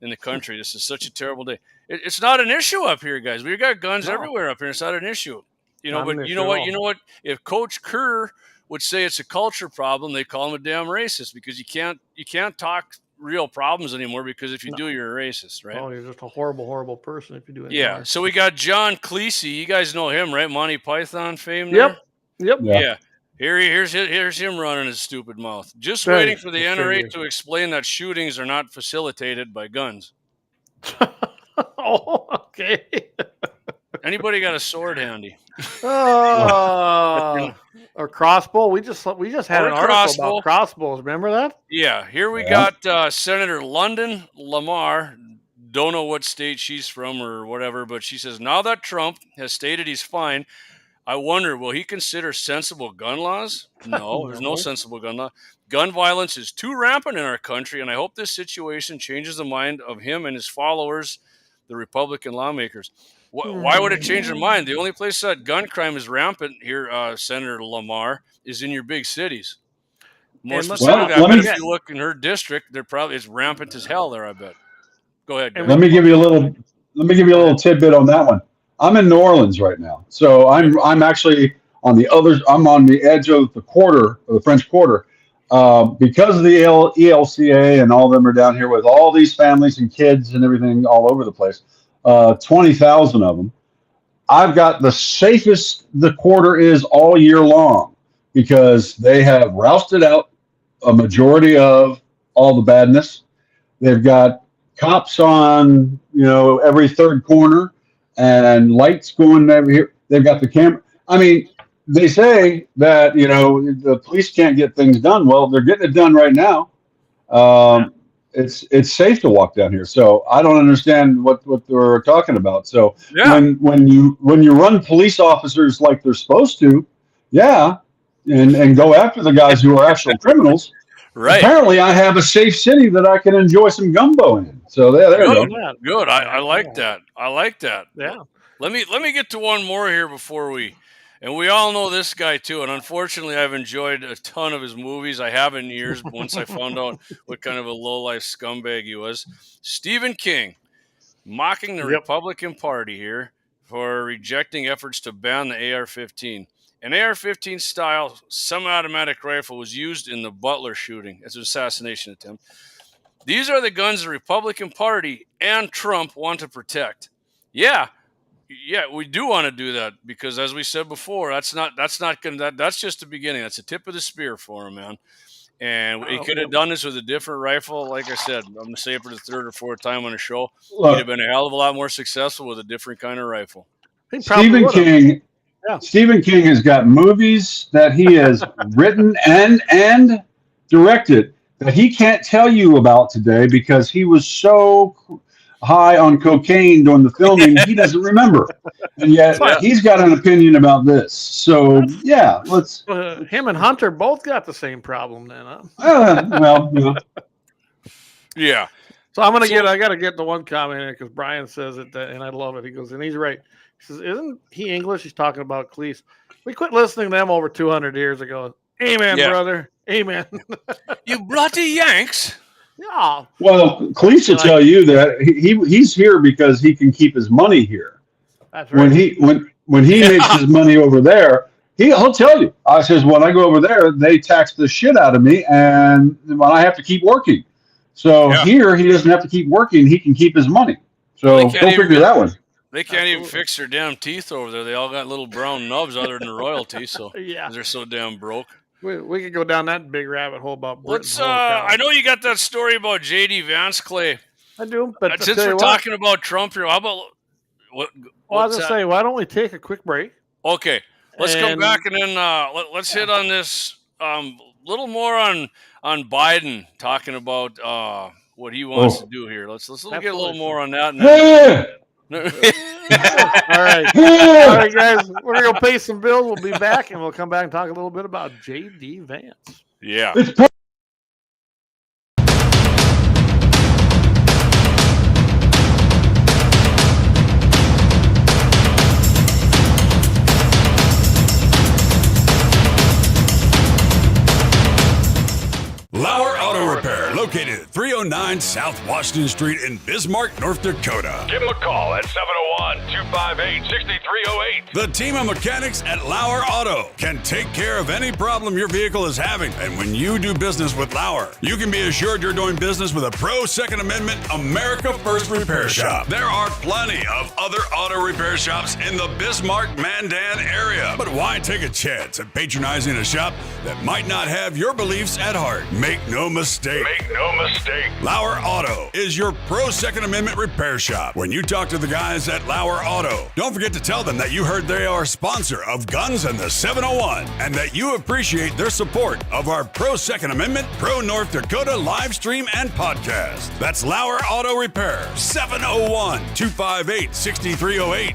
in the country. This is such a terrible day. It's not an issue up here, guys. We've got guns everywhere up here. It's not an issue. But you know what? If Coach Kerr would say it's a culture problem, they call him a damn racist because you can't talk real problems anymore because if you do, you're a racist, right? Oh, you're just a horrible, horrible person if you do it. Yeah. So we got John Cleese. You guys know him, right? Monty Python fame there? Yep. Yeah. Here's him running his stupid mouth. Just waiting for the NRA to explain that shootings are not facilitated by guns. Oh, okay. Anybody got a sword handy? Or crossbow. We just had an article about crossbows. Remember that? Yeah. Here we got Senator London Lamar. Don't know what state she's from or whatever, but she says, now that Trump has stated he's fine, I wonder, will he consider sensible gun laws? No, there's no sensible gun law. Gun violence is too rampant in our country, and I hope this situation changes the mind of him and his followers, the Republican lawmakers. Why would it change their mind? The only place that gun crime is rampant here, Senator Lamar, is in your big cities. More specifically, I bet if you look in her district, it's rampant as hell there, I bet. Go ahead. Let me give you a little tidbit on that one. I'm in New Orleans right now, so I'm actually I'm on the edge of the French Quarter, because of the ELCA and all of them are down here with all these families and kids and everything all over the place. 20,000 of them. I've got the safest the quarter is all year long because they have rousted out a majority of all the badness. They've got cops on, every third corner and lights going over here. They've got the camera. I mean, they say that, the police can't get things done. Well, they're getting it done right now. It's safe to walk down here. So I don't understand what they're talking about. So when you run police officers like they're supposed to, and go after the guys who are actual criminals, right? Apparently, I have a safe city that I can enjoy some gumbo in. So there you go. Good. I like that. I like that. Yeah. Let me get to one more here before we. And we all know this guy, too. And unfortunately, I've enjoyed a ton of his movies. I have in years, once I found out what kind of a low-life scumbag he was. Stephen King, mocking the Republican Party here for rejecting efforts to ban the AR-15. An AR-15 style semi-automatic rifle was used in the Butler shooting as an assassination attempt. These are the guns the Republican Party and Trump want to protect. Yeah, we do want to do that because, as we said before, that's just the beginning. That's the tip of the spear for him, man. And he could have done this with a different rifle. Like I said, I'm going to say it for the third or fourth time on the show. He'd have been a hell of a lot more successful with a different kind of rifle. Stephen King has got movies that he has written and directed that he can't tell you about today because he was so high on cocaine during the filming, he doesn't remember. And yet he's got an opinion about this. So, let's... him and Hunter both got the same problem then, huh? Yeah. So I got to get the one comment in because Brian says it, and I love it. He goes, and he's right. He says, isn't he English? He's talking about Cleese. We quit listening to them over 200 years ago. Amen, brother. Amen. You bloody Yanks. Yeah. Well, Cleese will tell you that he's here because he can keep his money here. That's right. When he makes his money over there, he'll tell you. I says, when I go over there, they tax the shit out of me, and when I have to keep working. So here, he doesn't have to keep working. He can keep his money. So go figure that one. They can't even fix their damn teeth over there. They all got little brown nubs other than the royalty. So they're so damn broke. We could go down that big rabbit hole about Let's. I know you got that story about J.D. Vance, Clay. I do, but since we're talking about Trump here, how about what? Well, I was gonna say, why don't we take a quick break? Okay, let's come back and then let's hit on this little more on Biden talking about what he wants to do here. Let's get a little more on that. And then, all right, guys, we're gonna go pay some bills. We'll be back, and we'll come back and talk a little bit about J.D. Vance. Yeah. Lauer Auto Repair, located at 309 South Washington Street in Bismarck, North Dakota. Give them a call at 701-258-6308. The team of mechanics at Lauer Auto can take care of any problem your vehicle is having. And when you do business with Lauer, you can be assured you're doing business with a pro Second Amendment America First repair shop. There are plenty of other auto repair shops in the Bismarck-Mandan area. But why take a chance at patronizing a shop that might not have your beliefs at heart? Make no mistake. Lauer Auto is your pro Second Amendment repair shop. When you talk to the guys at Lauer Auto, don't forget to tell them that you heard they are a sponsor of Guns and the 701 and that you appreciate their support of our pro Second Amendment, pro North Dakota live stream and podcast. That's Lauer Auto Repair, 701-258-6308.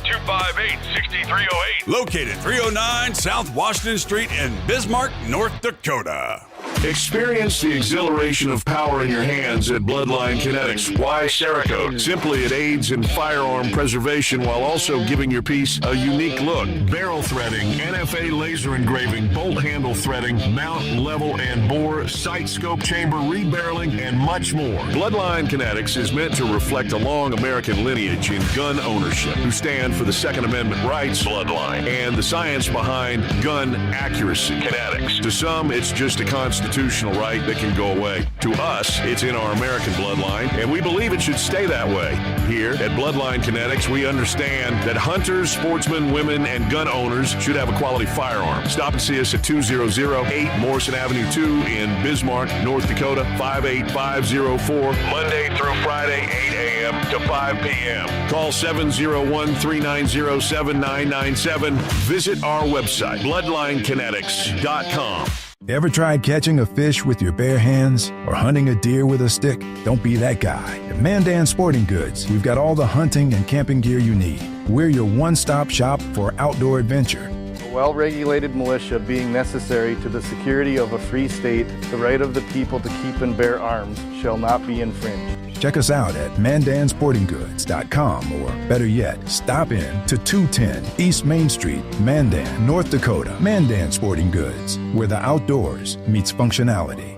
701-258-6308. Located 309 South Washington Street in Bismarck, North Dakota. Experience the exhilaration of power in your hands at Bloodline Kinetics. Why Cerakote? Simply, it aids in firearm preservation while also giving your piece a unique look. Barrel threading, NFA laser engraving, bolt handle threading, mount, level, and bore, sight scope chamber, rebarreling, and much more. Bloodline Kinetics is meant to reflect a long American lineage in gun ownership, who stand for the Second Amendment rights, Bloodline, and the science behind gun accuracy, Kinetics. To some, it's just a constitutional right that can go away. To us, it's in our American bloodline, and we believe it should stay that way. Here at Bloodline Kinetics, we understand that hunters, sportsmen, women, and gun owners should have a quality firearm. Stop and see us at 2008 Morrison Avenue 2 in Bismarck, North Dakota, 58504, Monday through Friday, 8 a.m. to 5 p.m. Call 701-390-7997. Visit our website, bloodlinekinetics.com. Ever tried catching a fish with your bare hands or hunting a deer with a stick? Don't be that guy. At Mandan Sporting Goods, we've got all the hunting and camping gear you need. We're your one-stop shop for outdoor adventure. A well-regulated militia being necessary to the security of a free state, the right of the people to keep and bear arms shall not be infringed. Check us out at mandansportinggoods.com, or better yet, stop in to 210 East Main Street, Mandan, North Dakota. Mandan Sporting Goods, where the outdoors meets functionality.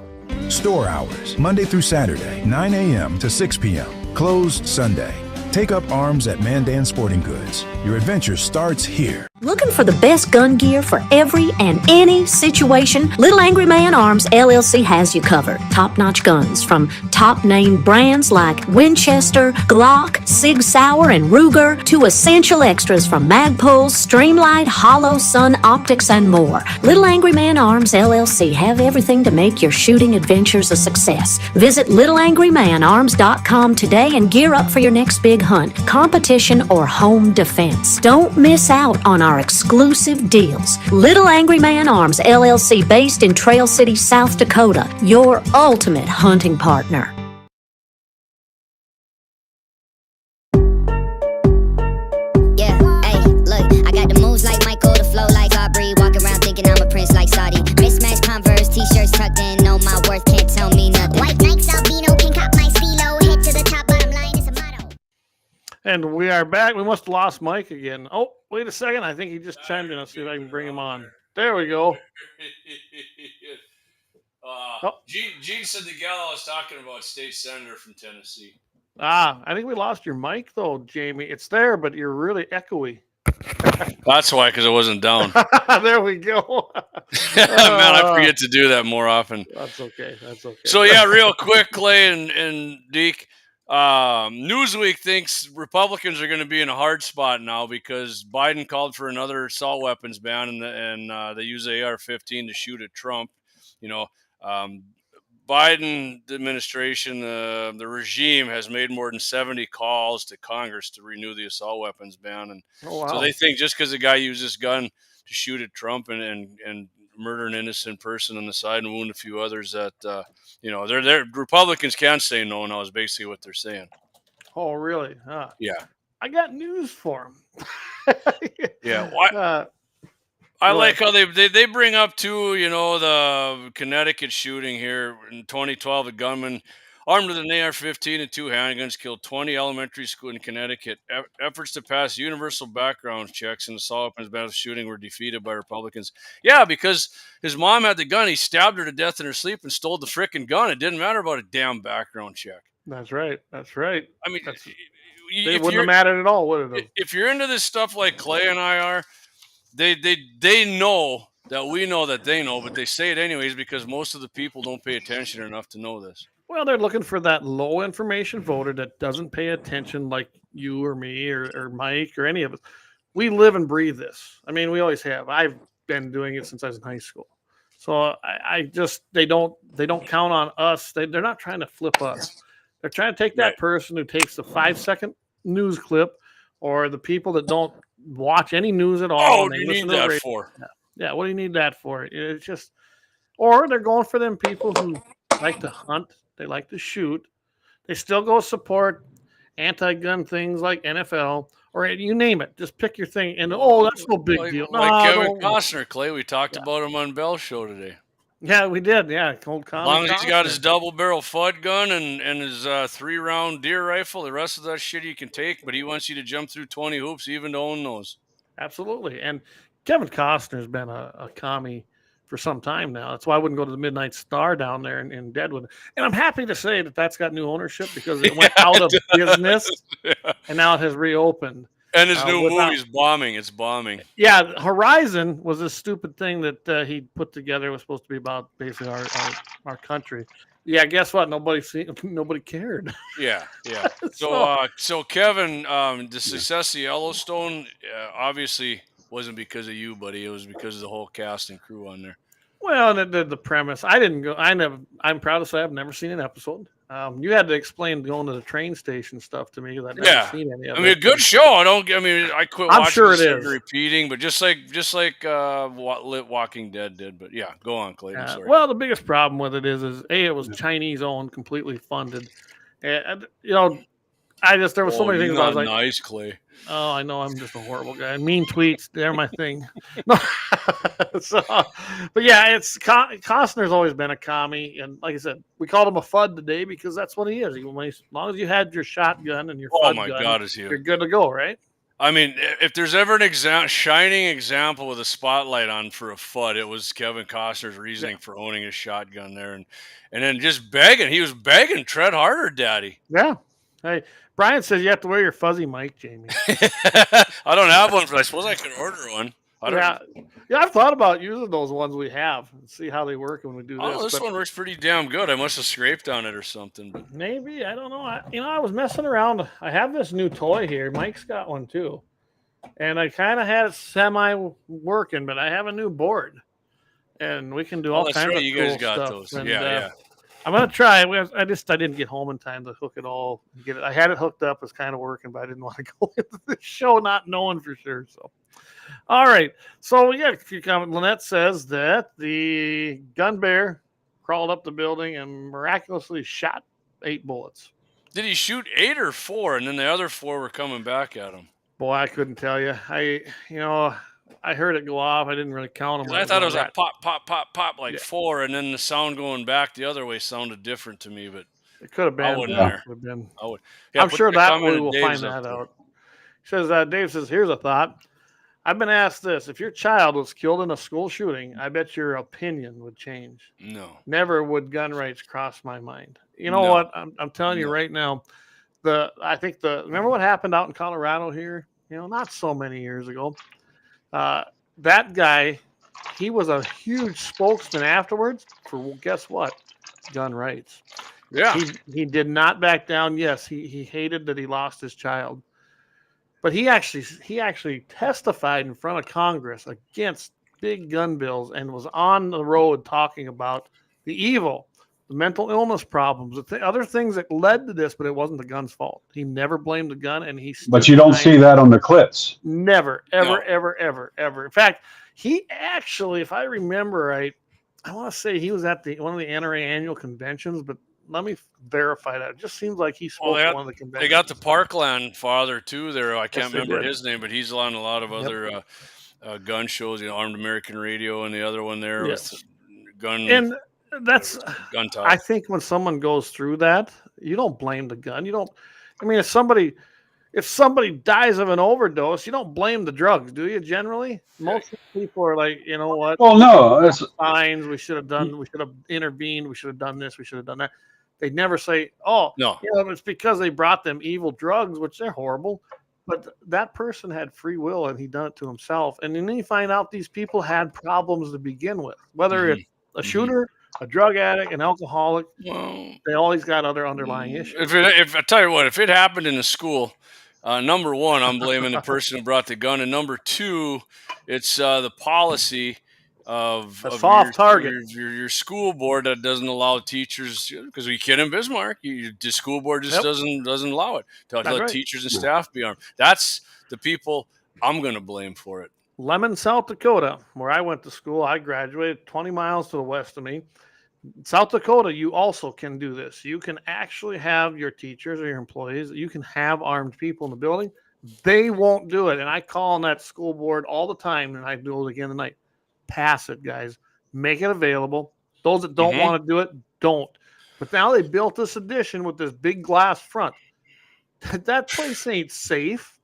Store hours, Monday through Saturday, 9 a.m. to 6 p.m. Closed Sunday. Take up arms at Mandan Sporting Goods. Your adventure starts here. Looking for the best gun gear for every and any situation? Little Angry Man Arms LLC has you covered. Top-notch guns from top-name brands like Winchester, Glock, Sig Sauer, and Ruger to essential extras from Magpul, Streamlight, Hollow, Sun Optics, and more. Little Angry Man Arms LLC have everything to make your shooting adventures a success. Visit littleangrymanarms.com today and gear up for your next big hunt, competition, or home defense. Don't miss out on our exclusive deals. Little Angry Man Arms LLC, based in Trail City, South Dakota, your ultimate hunting partner. Yeah, hey, look, I got the moves like Michael, the flow like Aubrey, walk around thinking I'm a prince like Saudi. Mismatched Converse, t-shirts tucked in, know my worth, can't tell me nothing. White Nikes, albino, can cop my stilo, head to the top, bottom line is a motto. And we are back. We must have lost Mike again. Oh, wait a second. I think he just chimed in. Let's see if I can bring him on. There we go. Gene said the gal I was talking about, state senator from Tennessee. I think we lost your mic though, Jamie. It's there, but you're really echoey. That's why, because I wasn't down. There we go. Man, I forget to do that more often. That's okay. That's okay. So yeah, real quick, Clay and Deke. Newsweek thinks Republicans are going to be in a hard spot now because Biden called for another assault weapons ban, and they use AR-15 to shoot at Trump. You know, Biden administration, the regime has made more than 70 calls to Congress to renew the assault weapons ban, and so they think just because the guy used this gun to shoot at Trump and murder an innocent person on the side and wound a few others, that they're Republicans can't say no now is basically what they're saying. Oh, really? Yeah. I got news for him. Yeah. What? I like how they bring up too, the Connecticut shooting here in 2012. A gunman armed with an AR-15 and 2 handguns killed 20 elementary school in Connecticut. Efforts to pass universal background checks and assault weapons ban shooting were defeated by Republicans. Yeah, because his mom had the gun. He stabbed her to death in her sleep and stole the frickin' gun. It didn't matter about a damn background check. That's right. That's right. I mean, they wouldn't have mattered at all, would it? If you're into this stuff like Clay and I are, they know that we know that they know, but they say it anyways because most of the people don't pay attention enough to know this. Well, they're looking for that low information voter that doesn't pay attention like you or me or Mike or any of us. We live and breathe this. I mean, we always have. I've been doing it since I was in high school. So they don't count on us. They're not trying to flip us. They're trying to take that person who takes the 5-second news clip or the people that don't watch any news at all. Oh, what do you need that for? Yeah, what do you need that for? It's just, or they're going for them people who like to hunt, they like to shoot. They still go support anti-gun things like NFL or you name it. Just pick your thing, and that's no big deal. Like Kevin Costner, Clay. We talked about him on Bell's show today. Yeah, we did. Yeah, cold As long as he's got his double-barrel FUD gun and his 3-round deer rifle, the rest of that shit he can take, but he wants you to jump through 20 hoops even to own those. Absolutely. And Kevin Costner's been a commie for some time now. That's why I wouldn't go to the Midnight Star down there in Deadwood. And I'm happy to say that that's got new ownership because it went out of business and now it has reopened. And his new movie's bombing. It's bombing. Yeah, Horizon was a stupid thing that he put together. It was supposed to be about basically our country. Yeah, guess what? Nobody cared. Yeah. So Kevin, the success of Yellowstone obviously wasn't because of you, buddy. It was because of the whole cast and crew on there. Well, and the premise. I didn't go. I'm proud to say I've never seen an episode. You had to explain going to the train station stuff to me because I've never seen any of it. I mean, a good show. I quit watching. I'm sure it is is repeating, but just like what Walking Dead did. But yeah, go on, Clay. I'm sorry. Well, the biggest problem with it is it was Chinese owned, completely funded, and there was so many things I was like, nice, Clay. Oh, I know I'm just a horrible guy. Mean tweets, they're my thing. No. But yeah, Costner's always been a commie, and like I said, we called him a FUD today because that's what he is. As long as you had your shotgun and your FUD gun, you're good to go, right? I mean, if there's ever an shining example with a spotlight on for a FUD, it was Kevin Costner's reasoning for owning a shotgun there, and then just begging. He was begging, tread harder, Daddy. Yeah. Hey, Brian says you have to wear your fuzzy mic, Jamie. I don't have one, but I suppose I could order one. Yeah, I've thought about using those ones we have and see how they work when we do this. Oh, this one works pretty damn good. I must have scraped on it or something. But maybe, I don't know. I was messing around. I have this new toy here. Mike's got one too, and I kind of had it semi working, but I have a new board, and we can do all kinds of you cool guys got stuff. those. And, yeah. I'm gonna try. I didn't get home in time to hook it all. Get it. I had it hooked up. It's kind of working, but I didn't want to go into the show not knowing for sure. So, all right. So yeah, a few comments. Lynette says that the gun bear crawled up the building and miraculously shot 8 bullets. Did he shoot 8 or 4, and then the other 4 were coming back at him? Boy, I couldn't tell you. I heard it go off. I didn't really count them. I thought it was like pop, pop, pop, pop, like 4, and then the sound going back the other way sounded different to me. But it could have been. I wouldn't there. Could have been. I would. Yeah, I'm sure that we will find that out. says, Dave says, here's a thought. I've been asked this. If your child was killed in a school shooting, I bet your opinion would change. No. Never would gun rights cross my mind. You know what? I'm telling you right now, remember what happened out in Colorado here? Not so many years ago. That guy, he was a huge spokesman afterwards for, guess what? Gun rights. Yeah. He did not back down. Yes, he hated that he lost his child. But he actually testified in front of Congress against big gun bills and was on the road talking about the evil, the mental illness problems, the other things that led to this, but it wasn't the gun's fault. He never blamed the gun, and But you don't see that on the clips. Never, ever, ever, ever, ever. In fact, he actually, if I remember right, I want to say he was at one of the NRA annual conventions, but let me verify that. It just seems like he spoke at one of the conventions. They got the Parkland father too there. I can't remember his name, but he's on a lot of other gun shows. Armed American Radio, and the other one there with gun. And that's gun talk. I think when someone goes through that, you don't blame the gun. You don't. I mean, if somebody dies of an overdose, you don't blame the drugs, do you? Generally, most people are like, you know what? Well, no, that's signs. We should have intervened. We should have done this. We should have done that. They never say, "Oh, no, it's because they brought them evil drugs, which they're horrible." But that person had free will, and he done it to himself. And then you find out these people had problems to begin with, whether it's a shooter, a drug addict, an alcoholic. They always got other underlying issues. If I tell you what, if it happened in a school, number one, I'm blaming the person who brought the gun, and number two, it's the policy of your school board that doesn't allow teachers, because we kid in Bismarck, the school board just doesn't allow it to let teachers and staff be armed. That's the people I'm going to blame for it. Lemon, South Dakota, where I went to school, I graduated 20 miles to the west of me. South Dakota, you also can do this. You can actually have your teachers or your employees, you can have armed people in the building. They won't do it. And I call on that school board all the time, and I do it again tonight. Pass it, guys. Make it available. Those that don't want to do it, don't. But now they built this addition with this big glass front. That place ain't safe.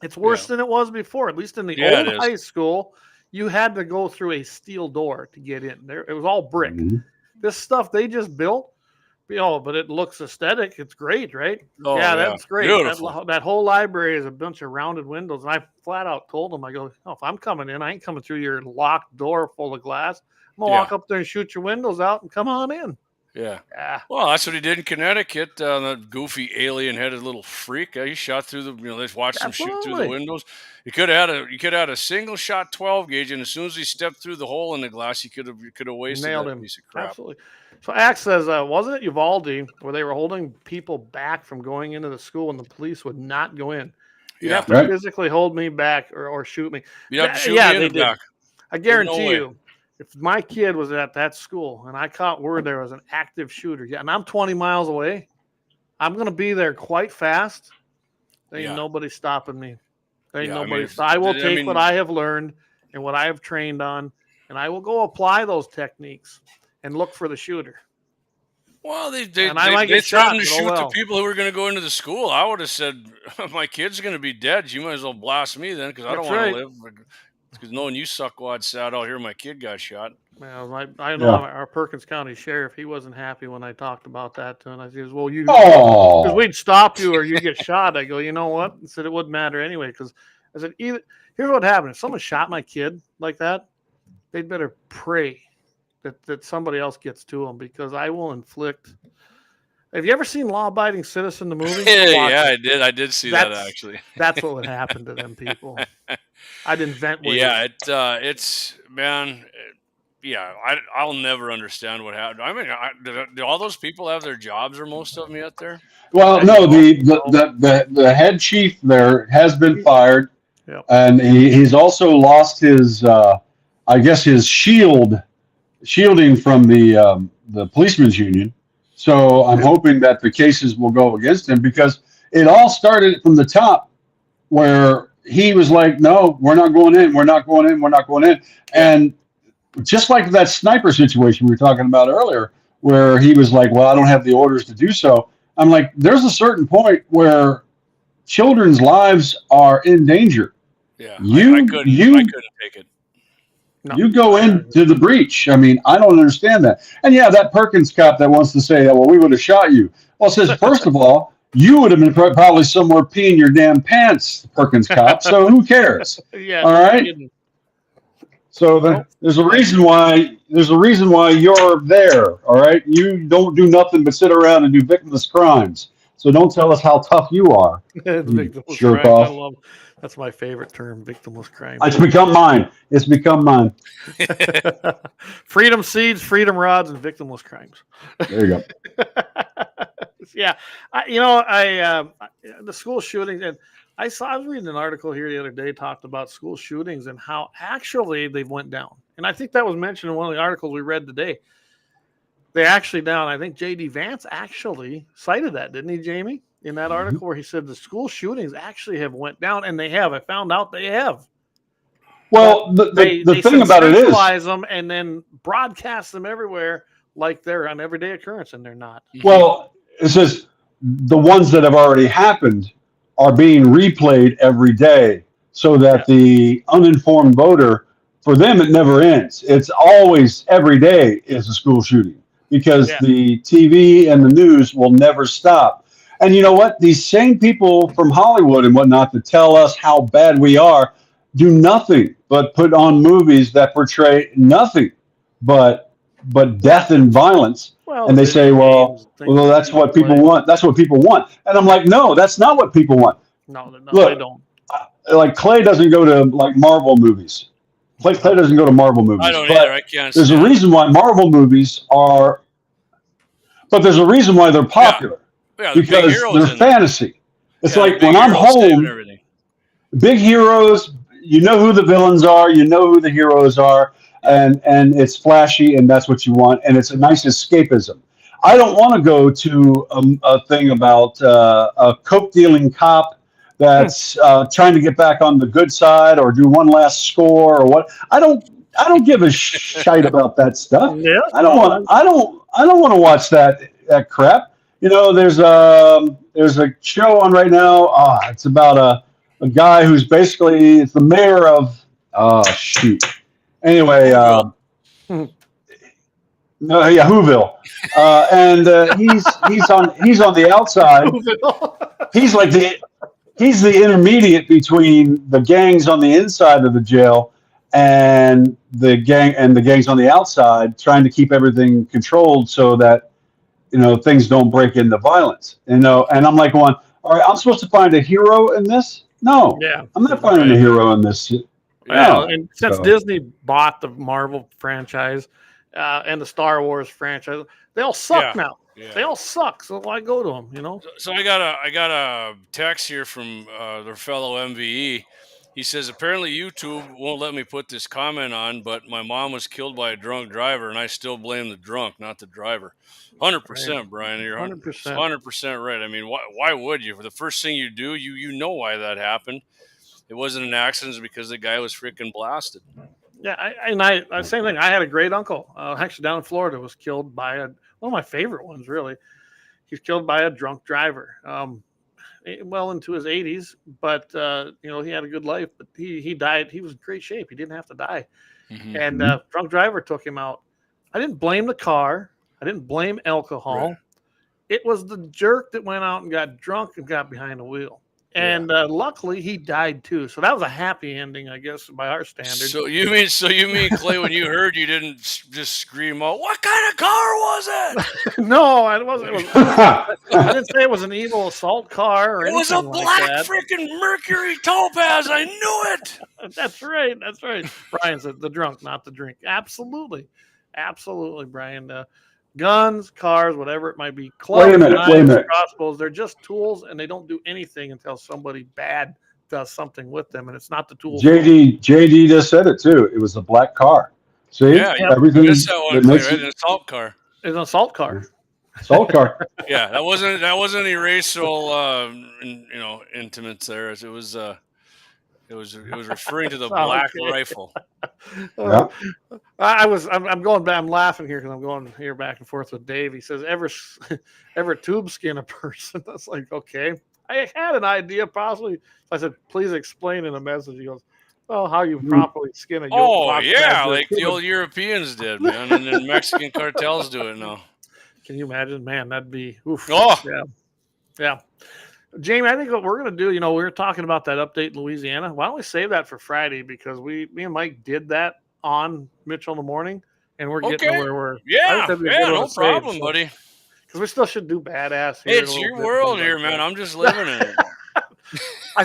It's worse than it was before. At least in the old high school, you had to go through a steel door to get in. There, it was all brick. This stuff they just built, but it looks aesthetic. It's great, right? Oh, that's great. Beautiful. That whole library is a bunch of rounded windows. And I flat out told them, I go, if I'm coming in, I ain't coming through your locked door full of glass. I'm going to walk up there and shoot your windows out and come on in. Yeah. Well, that's what he did in Connecticut. That goofy alien-headed little freak. He shot through the. They watched him shoot through the windows. You could have had a single shot 12 gauge, and as soon as he stepped through the hole in the glass, you could have wasted that piece of crap. Absolutely. So Axe says, wasn't it Uvalde where they were holding people back from going into the school, and the police would not go in? You'd have to physically hold me back or shoot me. You'd have to shoot me in the back. I guarantee you. If my kid was at that school and I caught word there was an active shooter, and I'm 20 miles away, I'm going to be there quite fast. There ain't nobody stopping me. There ain't nobody. I will take what I have learned and what I have trained on, and I will go apply those techniques and look for the shooter. Well, they threatened to shoot the people who were going to go into the school. I would have said, my kid's going to be dead. You might as well blast me then, because I don't want to live. Because knowing you suckwads sat out here, my kid got shot. Well, I know our Perkins County sheriff, he wasn't happy when I talked about that to him. I said, well, because we'd stop you or you get shot. I go, you know what? I said, it wouldn't matter anyway. Because I said, here's what happened. If someone shot my kid like that, they'd better pray that somebody else gets to them, because I will inflict. Have you ever seen Law Abiding Citizen, the movie? I did. I did see that, actually. That's what would happen to them people. I'd invent ways. Yeah, it's man. I'll never understand what happened. I mean, do all those people have their jobs, or most of them yet there? Well, no. The head chief there has been fired, and he's also lost his, I guess, his shielding from the policemen's union. So I'm hoping that the cases will go against him, because it all started from the top, where he was like, no, we're not going in. We're not going in. We're not going in. And just like that sniper situation we were talking about earlier, where he was like, well, I don't have the orders to do so. I'm like, there's a certain point where children's lives are in danger. Yeah, I couldn't take it. No. You go into the breach. I mean, I don't understand that. And yeah, that Perkins cop that wants to say, well, we would have shot you. Well, it says, first of all, you would have been probably somewhere peeing your damn pants, Perkins cop. So who cares? Yeah. All right. So there's a reason why you're there. All right. You don't do nothing but sit around and do victimless crimes. So don't tell us how tough you are. Victimless Jerk crimes. off. That's my favorite term, victimless crime. It's become mine. It's become mine. Freedom seeds, freedom rods, and victimless crimes. There you go. Yeah, the school shootings, and I was reading an article here the other day talked about school shootings and how actually they've went down. And I think that was mentioned in one of the articles we read today. They actually down. I think J.D. Vance actually cited that, didn't he, Jamie? In that article where he said the school shootings actually have went down, and they have. I found out they have. Well, the thing about it is, centralize them and then broadcast them everywhere like they're an everyday occurrence, and they're not. well, it says the ones that have already happened are being replayed every day, so that the uninformed voter, for them, it never ends. It's always every day is a school shooting because the TV and the news will never stop. And you know what? These same people from Hollywood and whatnot that tell us how bad we are do nothing but put on movies that portray nothing but death and violence. Well, and they say, well, that's what people want. That's what people want. And I'm like, no, that's not what people want. No, Look, they don't. Like Clay doesn't go to like Marvel movies. Clay doesn't go to Marvel movies. I don't either. I can't. There's a reason why Marvel movies are, but there's a reason why they're popular. Yeah, because they're fantasy. It's like when I'm home, big heroes, you know who the villains are, you know who the heroes are, and it's flashy, and that's what you want, and it's a nice escapism. I don't want to go to a thing about a coke-dealing cop that's trying to get back on the good side or do one last score or what. I don't give a shite about that stuff. Yeah. I don't want to watch that crap. You know, there's a show on right now. It's about a guy who's basically it's the mayor of Anyway, Whoville, and he's on the outside. He's the intermediate between the gangs on the inside of the jail and the gangs on the outside, trying to keep everything controlled so that things don't break into violence. And I'm like going, all right, I'm supposed to find a hero in this? No, I'm not finding a hero in this. No. And since Disney bought the Marvel franchise and the Star Wars franchise, they all suck now. Yeah. They all suck. So why go to them? So I got a text here from their fellow MVE. He says, apparently YouTube won't let me put this comment on, but my mom was killed by a drunk driver, and I still blame the drunk, not the driver. 100%, Brian. You're 100% right. I mean, why would you? For the first thing you do, you know why that happened. It wasn't an accident because the guy was freaking blasted. Yeah, I same thing. I had a great uncle, actually down in Florida, was killed by one of my favorite ones, really. He's killed by a drunk driver. Well into his 80s, but he had a good life. But he died. He was in great shape. He didn't have to die. Mm-hmm. And drunk driver took him out. I didn't blame the car. I didn't blame alcohol. Right. It was the jerk that went out and got drunk and got behind the wheel. And luckily he died too. So that was a happy ending, I guess, by our standards. So you mean Clay, when you heard, you didn't just scream out, "What kind of car was it?" No, I wasn't. I didn't say it was an evil assault car or anything. It was a black like freaking Mercury Topaz. I knew it. That's right. Brian said the drunk, not the drink. Absolutely, Brian. Guns, cars, whatever it might be, clubs, knives, crossbows, they're just tools, and they don't do anything until somebody bad does something with them, and it's not the tools. JD just said it too. It was a black car. See, everything. That's that one, right? An assault car. It's an assault car. Assault car. Yeah, that wasn't any racial, intimates there. It was referring to the black rifle. Yeah. I'm laughing here because I'm going here back and forth with Dave. He says, ever tube skin a person? That's like, okay. I had an idea possibly. I said, please explain in a message. He goes, well, how you properly skin a yolk. Oh, yeah, like the old Europeans did, man. And then Mexican cartels do it now. Can you imagine? Man, that'd be, oof. Oh. Yeah. Yeah. Jamie, I think what we're going to do, we were talking about that update in Louisiana. Why don't we save that for Friday? Because me and Mike did that on Mitchell in the morning, and we're getting to where we're. No problem, buddy. Because we still should do badass here. It's your world here, man. I'm just living in it.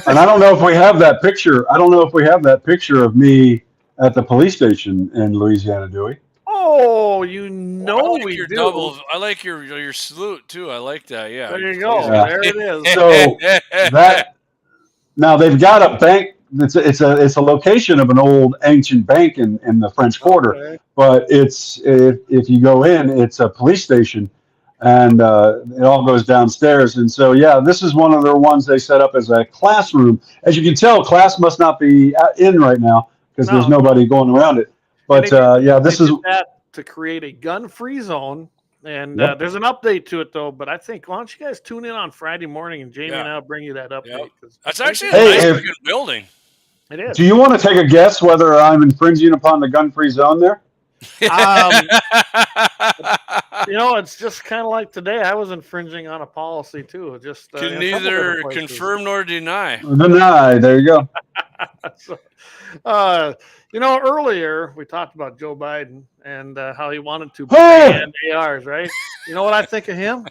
And I don't know if we have that picture. I don't know if we have that picture of me at the police station in Louisiana, do we? Oh, we do. I like your salute too. I like that. Yeah. There you go. Yeah. There it is. So now they've got a bank. It's a location of an old ancient bank in the French Quarter. Okay. But if you go in, it's a police station, and it all goes downstairs. And so this is one of the ones they set up as a classroom. As you can tell, class must not be in right now because there's nobody going around it. But this is that to create a gun-free zone, and there's an update to it though. But I think why don't you guys tune in on Friday morning, and Jamie and I'll bring you that update. That's actually a nice looking building. It is. Do you want to take a guess whether I'm infringing upon the gun-free zone there? It's just kind of like today. I was infringing on a policy too. Just can neither confirm nor deny. Deny. There you go. So, earlier we talked about Joe Biden and how he wanted to ban ARs, right? You know what I think of him?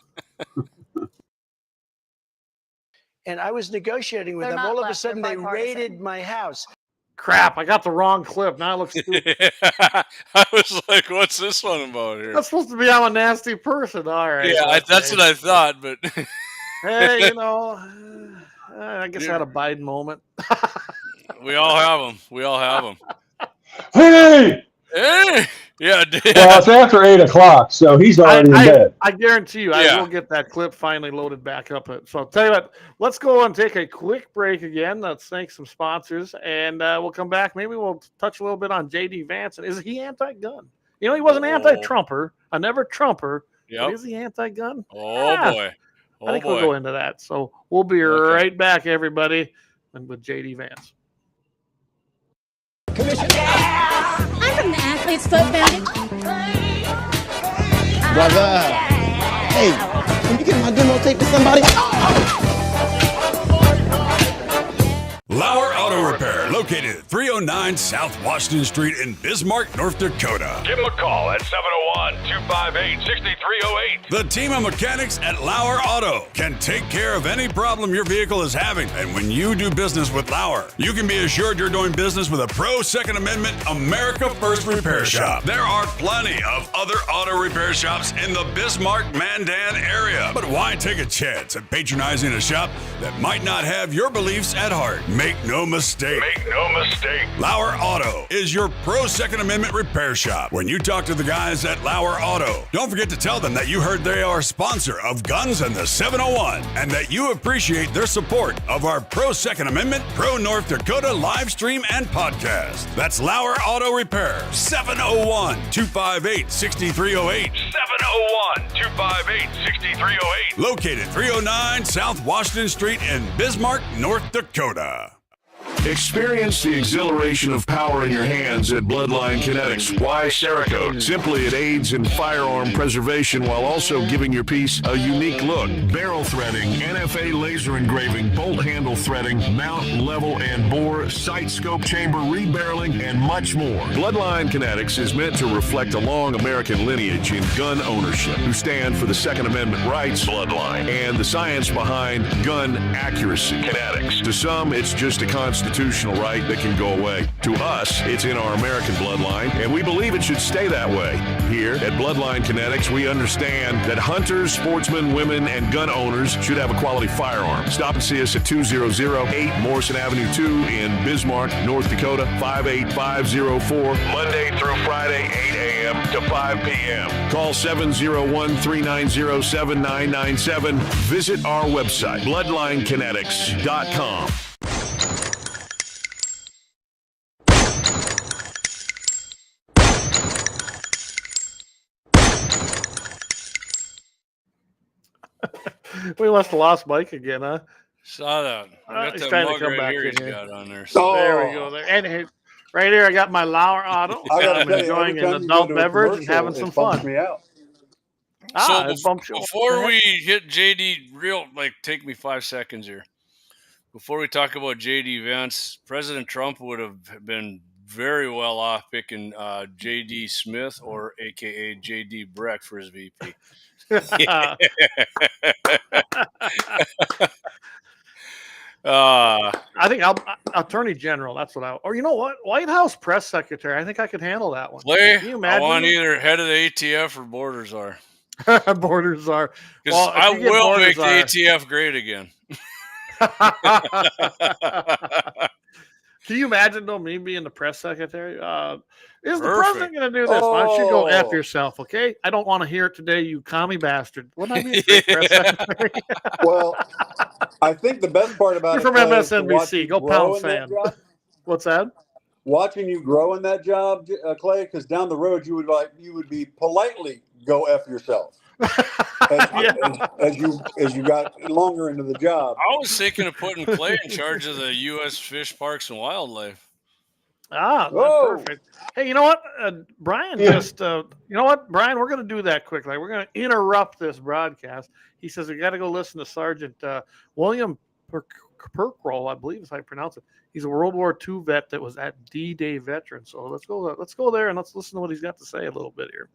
And I was negotiating with them. All of a sudden, they raided my house. Crap, I got the wrong clip. Now it looks stupid. I was like, what's this one about here? That's supposed to be I'm a nasty person. All right. Yeah, that's what I thought, but... Hey, I guess I had a Biden moment. We all have them. Hey! Yeah. Well, it's after 8 o'clock, so he's already in bed. I guarantee you, I will get that clip finally loaded back up. So I'll tell you what, let's go and take a quick break again. Let's thank some sponsors, and we'll come back. Maybe we'll touch a little bit on J.D. Vance. And is he anti-gun? He was an anti-Trumper, a never-Trumper. But is he anti-gun? Boy. I think we'll go into that. So we'll be right back, everybody, and with J.D. Vance. I'm from the Athlete's Foot Bandit. Brother. Hey, can you get my demo tape to somebody? Lauer Auto Repair, located at 309 South Washington Street in Bismarck, North Dakota. Give them a call at 701-258-6308. The team of mechanics at Lauer Auto can take care of any problem your vehicle is having. And when you do business with Lauer, you can be assured you're doing business with a pro Second Amendment America First repair shop. There are plenty of other auto repair shops in the Bismarck-Mandan area. But why take a chance at patronizing a shop that might not have your beliefs at heart? Make no mistake. Lauer Auto is your pro Second Amendment repair shop. When you talk to the guys at Lauer Auto, don't forget to tell them that you heard they are a sponsor of Guns and the 701 and that you appreciate their support of our pro Second Amendment, pro North Dakota live stream and podcast. That's Lauer Auto Repair, 701-258-6308. 701-258-6308. Located 309 South Washington Street in Bismarck, North Dakota. Experience the exhilaration of power in your hands at Bloodline Kinetics. Why Cerakote? Simply, it aids in firearm preservation while also giving your piece a unique look. Barrel threading, NFA laser engraving, bolt handle threading, mount, level, and bore, sight scope chamber, rebarreling, and much more. Bloodline Kinetics is meant to reflect a long American lineage in gun ownership, who stand for the Second Amendment rights, Bloodline, and the science behind gun accuracy. Kinetics. To some, it's just a constitutional right that can go away. To us, it's in our American bloodline, and we believe it should stay that way. Here at Bloodline Kinetics, we understand that hunters, sportsmen, women, and gun owners should have a quality firearm. Stop and see us at 2008 Morrison Avenue 2 in Bismarck, North Dakota, 58504, Monday through Friday, 8 a.m. to 5 p.m. Call 701-390-7997. Visit our website, bloodlinekinetics.com. We must have lost Mike again, huh? Saw that. I got He's that trying to mug come right back here in he's here. got on there. There we go. There. And hey, right here, I got my Lauer Auto. I gotta I'm tell you, every enjoying time an you go adult to a beverage and commercial, having some it bumps fun. me out. So it bumps you. before we hit JD, take me 5 seconds here. Before we talk about JD Vance, President Trump would have been very well off picking JD Smith or AKA JD Breck for his VP. I think Attorney General. That's what or you know what? White House press secretary. I think I could handle that one. Clay, Can you I want imagine? either head of the ATF or Borders are. Borders are. Because Well, I will make the ATF great again. Can you imagine though me being the press secretary? Is the Perfect. president going to do this? Why don't you go F Oh. yourself, okay? I don't want to hear it today, you commie bastard. Wouldn't I be a great press secretary? Well, I think the best part about You're it, from Clay, is to watch MSNBC. you Go grow Pound in that fan. job. What's that? Watching you grow in that job, Clay, because down the road you would be politely go F yourself. As you got longer into the job. I was thinking of putting Clay in charge of the U.S. Fish Parks and Wildlife. That's perfect. Hey, you know what? Brian you know what, Brian, we're going to do that quickly. We're going to interrupt this broadcast. He says we got to go listen to Sergeant William Perkroll, I believe is how you pronounce it. He's a World War II vet that was at D-Day veteran. So let's go there and let's listen to what he's got to say a little bit here.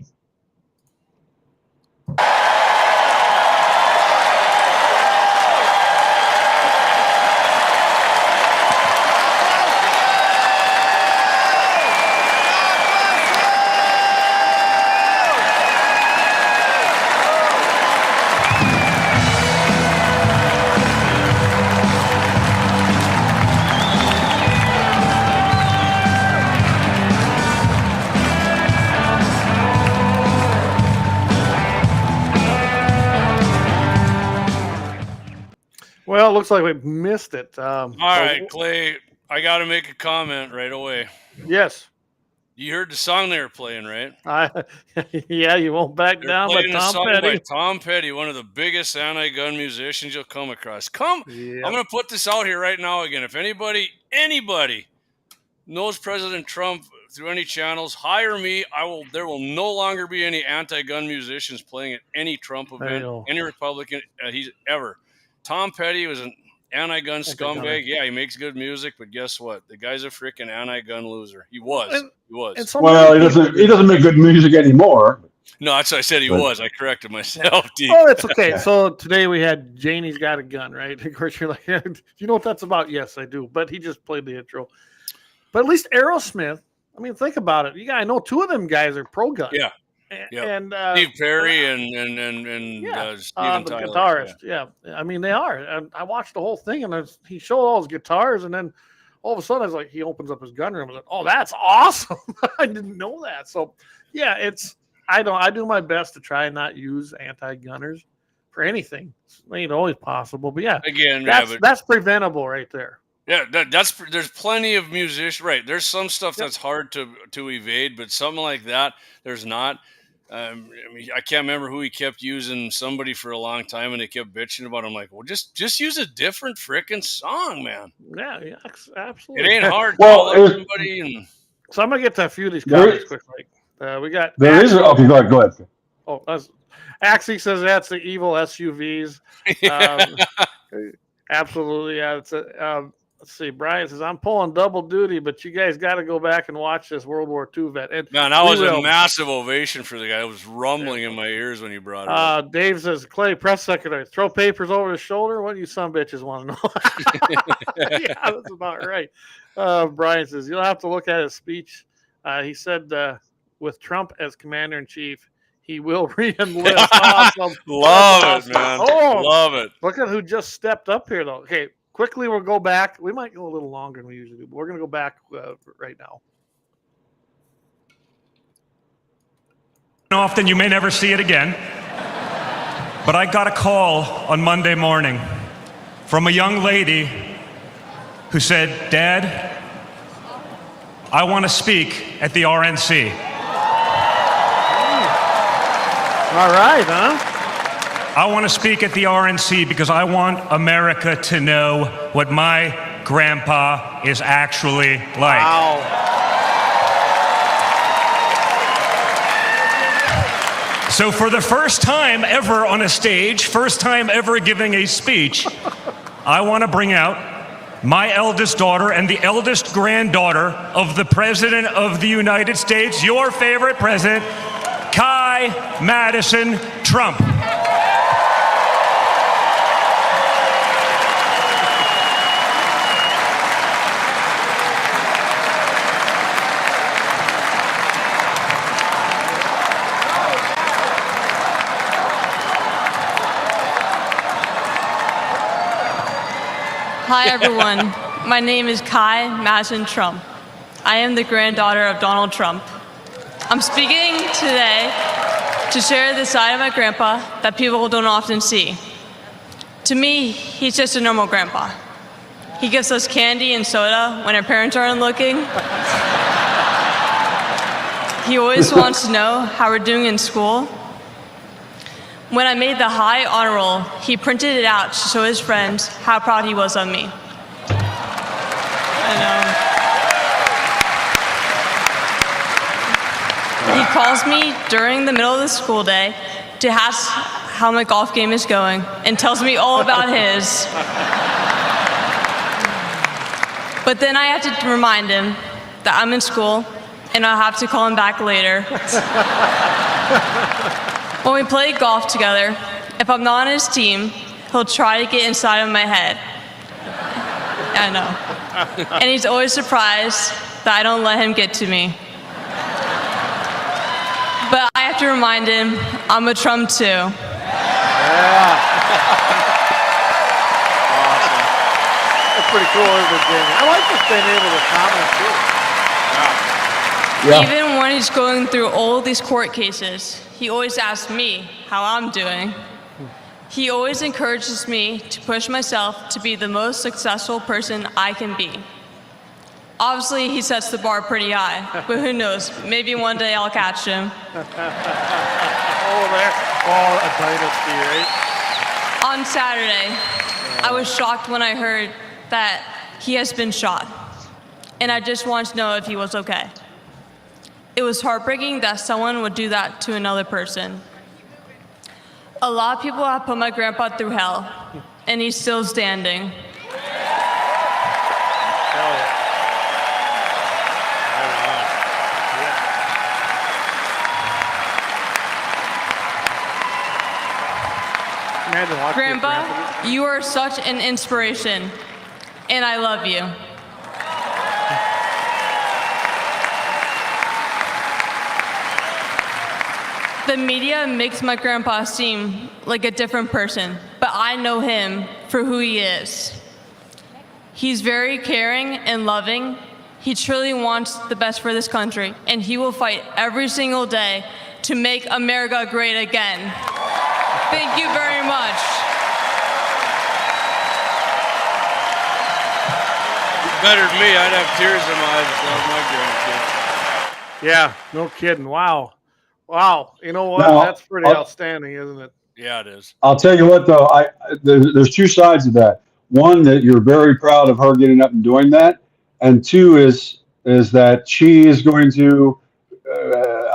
Well, it looks like we missed it. All right, Clay, I got to make a comment right away. Yes. You heard the song they were playing, right? Yeah, you won't back down by Tom Petty. Tom Petty, one of the biggest anti-gun musicians you'll come across. I'm going to put this out here right now again. If anybody knows President Trump through any channels, hire me. There will no longer be any anti-gun musicians playing at any Trump event, any Republican he's ever. Tom Petty was an anti-gun scumbag. Yeah, he makes good music, but guess what? The guy's a freaking anti-gun loser. He was. Well, he doesn't make good music anymore. No, that's what I said. He was. I corrected myself. Oh, it's okay. So today we had Janie's Got a Gun, right? Of course, you're like, you know what that's about? Yes, I do. But he just played the intro. But at least Aerosmith. I mean, think about it. I know two of them guys are pro-gun. Yeah. And Steve Perry and Steven the Tyler. guitarist. Yeah. I mean, they are. And I watched the whole thing, and he showed all his guitars, and then all of a sudden, I was like, he opens up his gun room. I was like, oh, that's awesome. I didn't know that. So, yeah, I do my best to try and not use anti-gunners for anything. It ain't always possible, but yeah. Again, that's preventable right there. Yeah, there's plenty of musicians. Right, there's some stuff that's hard to evade, but something like that, there's not. I mean, I can't remember who he kept using somebody for a long time, and they kept bitching about him. Like, well, just use a different frickin' song, man. Yeah, absolutely. It ain't hard. Well, somebody so I'm gonna get to a few of these comments quickly. We got okay. Go ahead. Oh, Axie says that's the evil SUVs. Absolutely, yeah. It's let's see. Brian says I'm pulling double duty, but you guys got to go back and watch this World War II vet. And man, that was a massive ovation for the guy. It was rumbling in my ears when he brought it up. Dave says, Clay, press secretary, throw papers over his shoulder. What do you some bitches want to know? Yeah, that's about right. Brian says you'll have to look at his speech. He said with Trump as commander in chief, he will re-enlist. Awesome. Love it, man. Love it. Look at who just stepped up here, though. Okay. Quickly, we'll go back. We might go a little longer than we usually do, but we're going to go back right now. Often you may never see it again, but I got a call on Monday morning from a young lady who said, Dad, I want to speak at the RNC. All right, huh? I want to speak at the RNC because I want America to know what my grandpa is actually like. Wow. So for the first time ever on a stage, first time ever giving a speech, I want to bring out my eldest daughter and the eldest granddaughter of the President of the United States, your favorite president, Kai Madison Trump. Hi, everyone. My name is Kai Madison Trump. I am the granddaughter of Donald Trump. I'm speaking today to share the side of my grandpa that people don't often see. To me, he's just a normal grandpa. He gives us candy and soda when our parents aren't looking. He always wants to know how we're doing in school. When I made the high honor roll, he printed it out to show his friends how proud he was of me. He calls me during the middle of the school day to ask how my golf game is going and tells me all about his. But then I have to remind him that I'm in school and I'll have to call him back later. When we play golf together, if I'm not on his team, he'll try to get inside of my head. I know. And he's always surprised that I don't let him get to me. But I have to remind him I'm a Trump too. Yeah. Awesome. That's pretty cool, isn't it, Jamie? I like just being able to comment too. Yeah. Even when he's going through all these court cases, he always asks me how I'm doing. He always encourages me to push myself to be the most successful person I can be. Obviously, he sets the bar pretty high, but who knows? Maybe one day I'll catch him. Oh, there. Oh, a dynasty, right? On Saturday, I was shocked when I heard that he has been shot, and I just wanted to know if he was okay. It was heartbreaking that someone would do that to another person. A lot of people have put my grandpa through hell, and he's still standing. Hell yeah. Grandpa, you are such an inspiration, and I love you. The media makes my grandpa seem like a different person, but I know him for who he is. He's very caring and loving. He truly wants the best for this country, and he will fight every single day to make America great again. Thank you very much. Better than me, I'd have tears in my eyes if that was my grandkid. Yeah, no kidding. Wow. Wow. You know what? Now, that's pretty outstanding, isn't it? Yeah, it is. I'll tell you what, though, there's two sides of that. One, that you're very proud of her getting up and doing that, and two is that she is going to.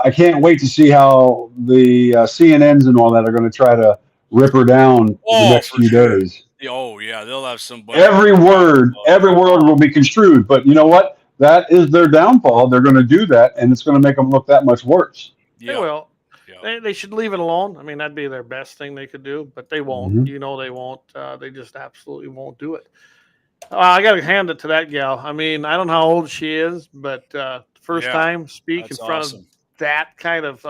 I can't wait to see how the CNNs and all that are going to try to rip her down the next few days. Oh yeah, they'll have somebody. Every word will be construed. But you know what? That is their downfall. They're going to do that, and it's going to make them look that much worse. They will. They should leave it alone. I mean, that'd be their best thing they could do, but they won't. Mhm. You know they won't. They just absolutely won't do it. I got to hand it to that gal. I mean, I don't know how old she is, but first time speak in front of that kind of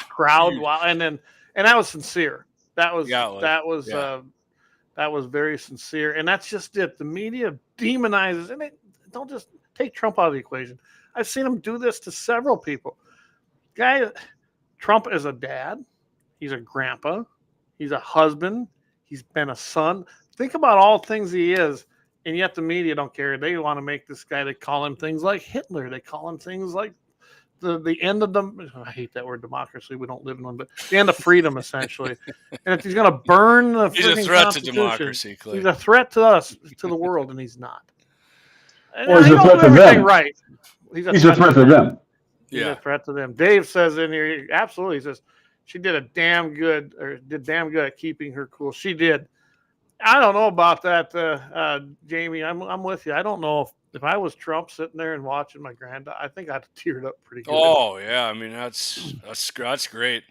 crowd. Wow. And that was sincere. That was very sincere. And that's just it. The media demonizes, and they don't just take Trump out of the equation. I've seen him do this to several people. Trump is a dad. He's a grandpa. He's a husband. He's been a son. Think about all things he is, and yet the media don't care. They want to make this guy. They call him things like Hitler. They call him things like the end of them. I hate that word democracy. We don't live in one, but the end of freedom, essentially. And if he's going to burn the He's a freaking threat to Constitution, democracy, Clay. he's a threat to us, to the world, and he's not. And Or he's he a don't threat do to everything them. right. He's a threat to them. He's Yeah. a threat to them. Dave says in here, absolutely. He says she did damn good at keeping her cool. She did. I don't know about that, Jamie. I'm with you. I don't know if I was Trump sitting there and watching my granddaughter, I think I'd teared up pretty good. Oh yeah, I mean that's great.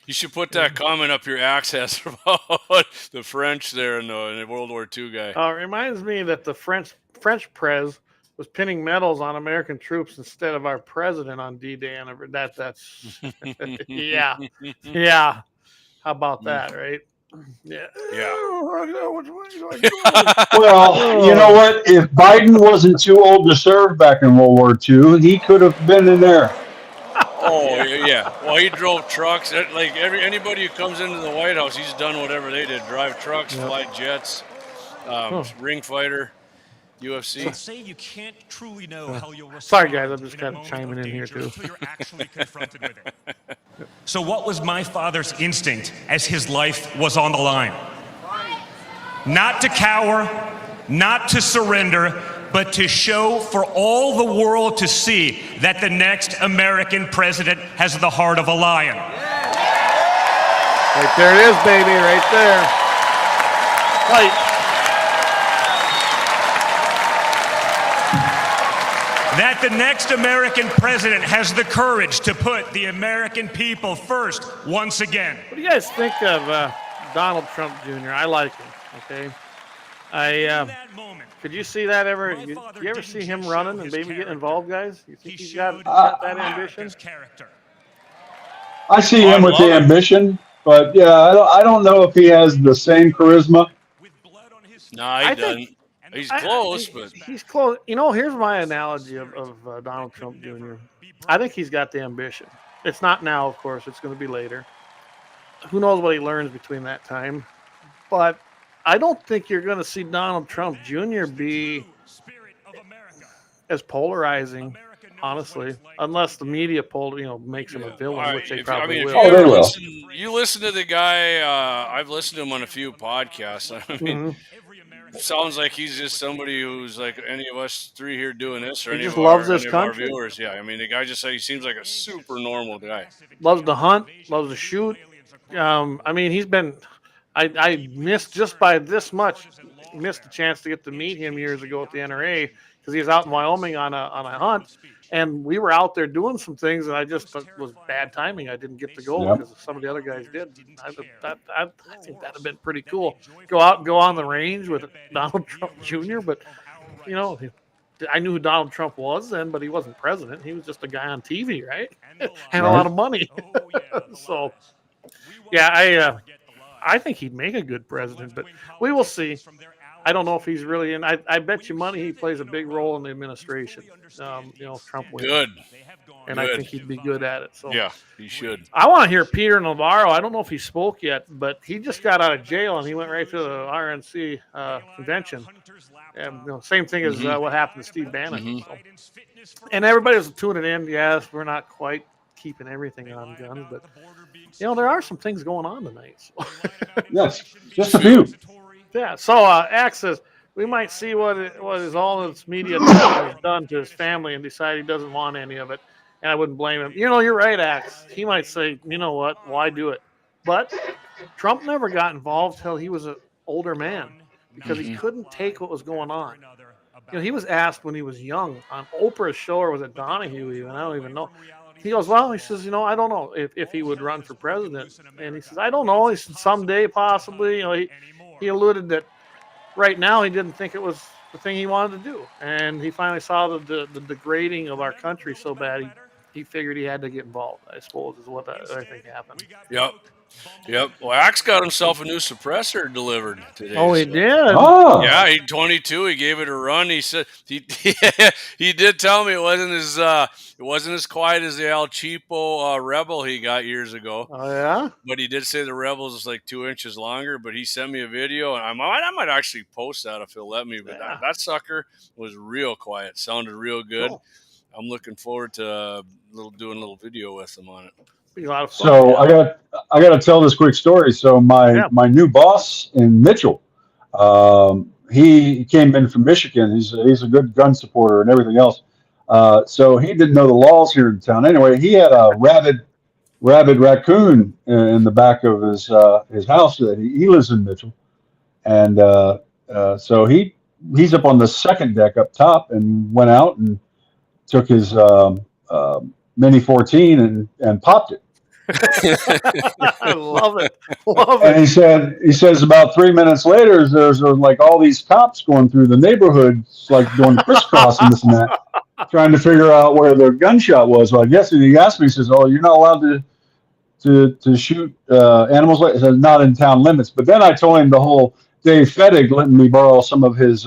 You should put that comment up your axe has about the French there in the World War II guy. It reminds me that the French prez was pinning medals on American troops instead of our president on D-Day, and that's yeah. How about that, right? Yeah. Well, you know what? If Biden wasn't too old to serve back in World War II, he could have been in there. Oh yeah. Well, he drove trucks. Like anybody who comes into the White House, he's done whatever they did: drive trucks, fly jets, ring fighter, UFC. Say you can't truly know how you'll respond. Sorry, guys. I'm just kind of chiming in here too. Until you're actually confronted with it. So, what was my father's instinct as his life was on the line? Not to cower, not to surrender, but to show for all the world to see that the next American president has the heart of a lion. Right there it is, baby, right there. Fight. That the next American president has the courage to put the American people first once again. What do you guys think of Donald Trump Jr.? I like him, okay? Could you see that ever? You ever see him running and maybe getting involved, guys? You think he's got that ambition? I see him with the ambition, but yeah, I don't know if he has the same charisma. No, he doesn't. He's close, but he's close. You know, here's my analogy of Donald Trump Jr. I think he's got the ambition. It's not now, of course. It's going to be later. Who knows what he learns between that time? But I don't think you're going to see Donald Trump Jr. be as polarizing, honestly, unless the media makes him a villain, which they probably will. They will. You listen to the guy. I've listened to him on a few podcasts. I mean, sounds like he's just somebody who's like any of us three here doing this, or he any just of loves our, this any of our country. viewers. Yeah, I mean, the guy he seems like a super normal guy. Loves to hunt, loves to shoot. I mean, he's been. I missed just by this much. Missed the chance to get to meet him years ago at the NRA because he was out in Wyoming on a hunt, and we were out there doing some things, and I just thought it was bad timing. I didn't get to go because some of the other guys did. I think that'd have been pretty cool. Go out and go on the range with Donald Trump Jr. But I knew who Donald Trump was then, but he wasn't president. He was just a guy on TV, right? Had a lot of money. So, yeah, I think he'd make a good president, but we will see. I don't know if he's really in. I bet you money he plays a big role in the administration. Trump wins. Good. And I think he'd be good at it. So yeah, he should. I want to hear Peter Navarro. I don't know if he spoke yet, but he just got out of jail and he went right to the RNC convention. And same thing as what happened to Steve Bannon. So. And everybody was tuning in. Yes, we're not quite keeping everything on guns, but there are some things going on tonight. So. Yes, just a few. Yeah. So Axe says we might see what is all this media has done to his family and decide he doesn't want any of it. And I wouldn't blame him. You're right, Axe. He might say, you know what, why do it? But Trump never got involved till he was an older man because he couldn't take what was going on. He was asked when he was young on Oprah's show, or was it Donahue even? I don't even know. He goes, he says, I don't know if he would run for president. And he says, I don't know. He said, someday possibly. He alluded that right now he didn't think it was the thing he wanted to do. And he finally saw the degrading of our country so bad, he figured he had to get involved, I suppose, is what I think happened. Yep. Well, Axe got himself a new suppressor delivered today. Oh, he did? Oh. Yeah, he's 22. He gave it a run. He said he did tell me it wasn't as quiet as the El Cheapo Rebel he got years ago. Oh yeah. But he did say the Rebels is like 2 inches longer. But he sent me a video, and I might actually post that if he'll let me. But that sucker was real quiet. Sounded real good. Cool. I'm looking forward to doing a little video with them on it. Be a lot of fun. So I got to tell this quick story. So my new boss in Mitchell, he came in from Michigan. He's a good gun supporter and everything else. So he didn't know the laws here in town. Anyway, he had a rabid raccoon in the back of his house. He lives in Mitchell, and so he's up on the second deck up top and went out and took his Mini 14 and popped it. I love it. Love And it. he says about 3 minutes later, there's like all these cops going through the neighborhood, like doing crisscross and this and that, trying to figure out where the gunshot was. Well, I guess he asked me, he says, "Oh, you're not allowed to shoot animals like this, not in town limits." But then I told him the whole Dave Fettig letting me borrow some of his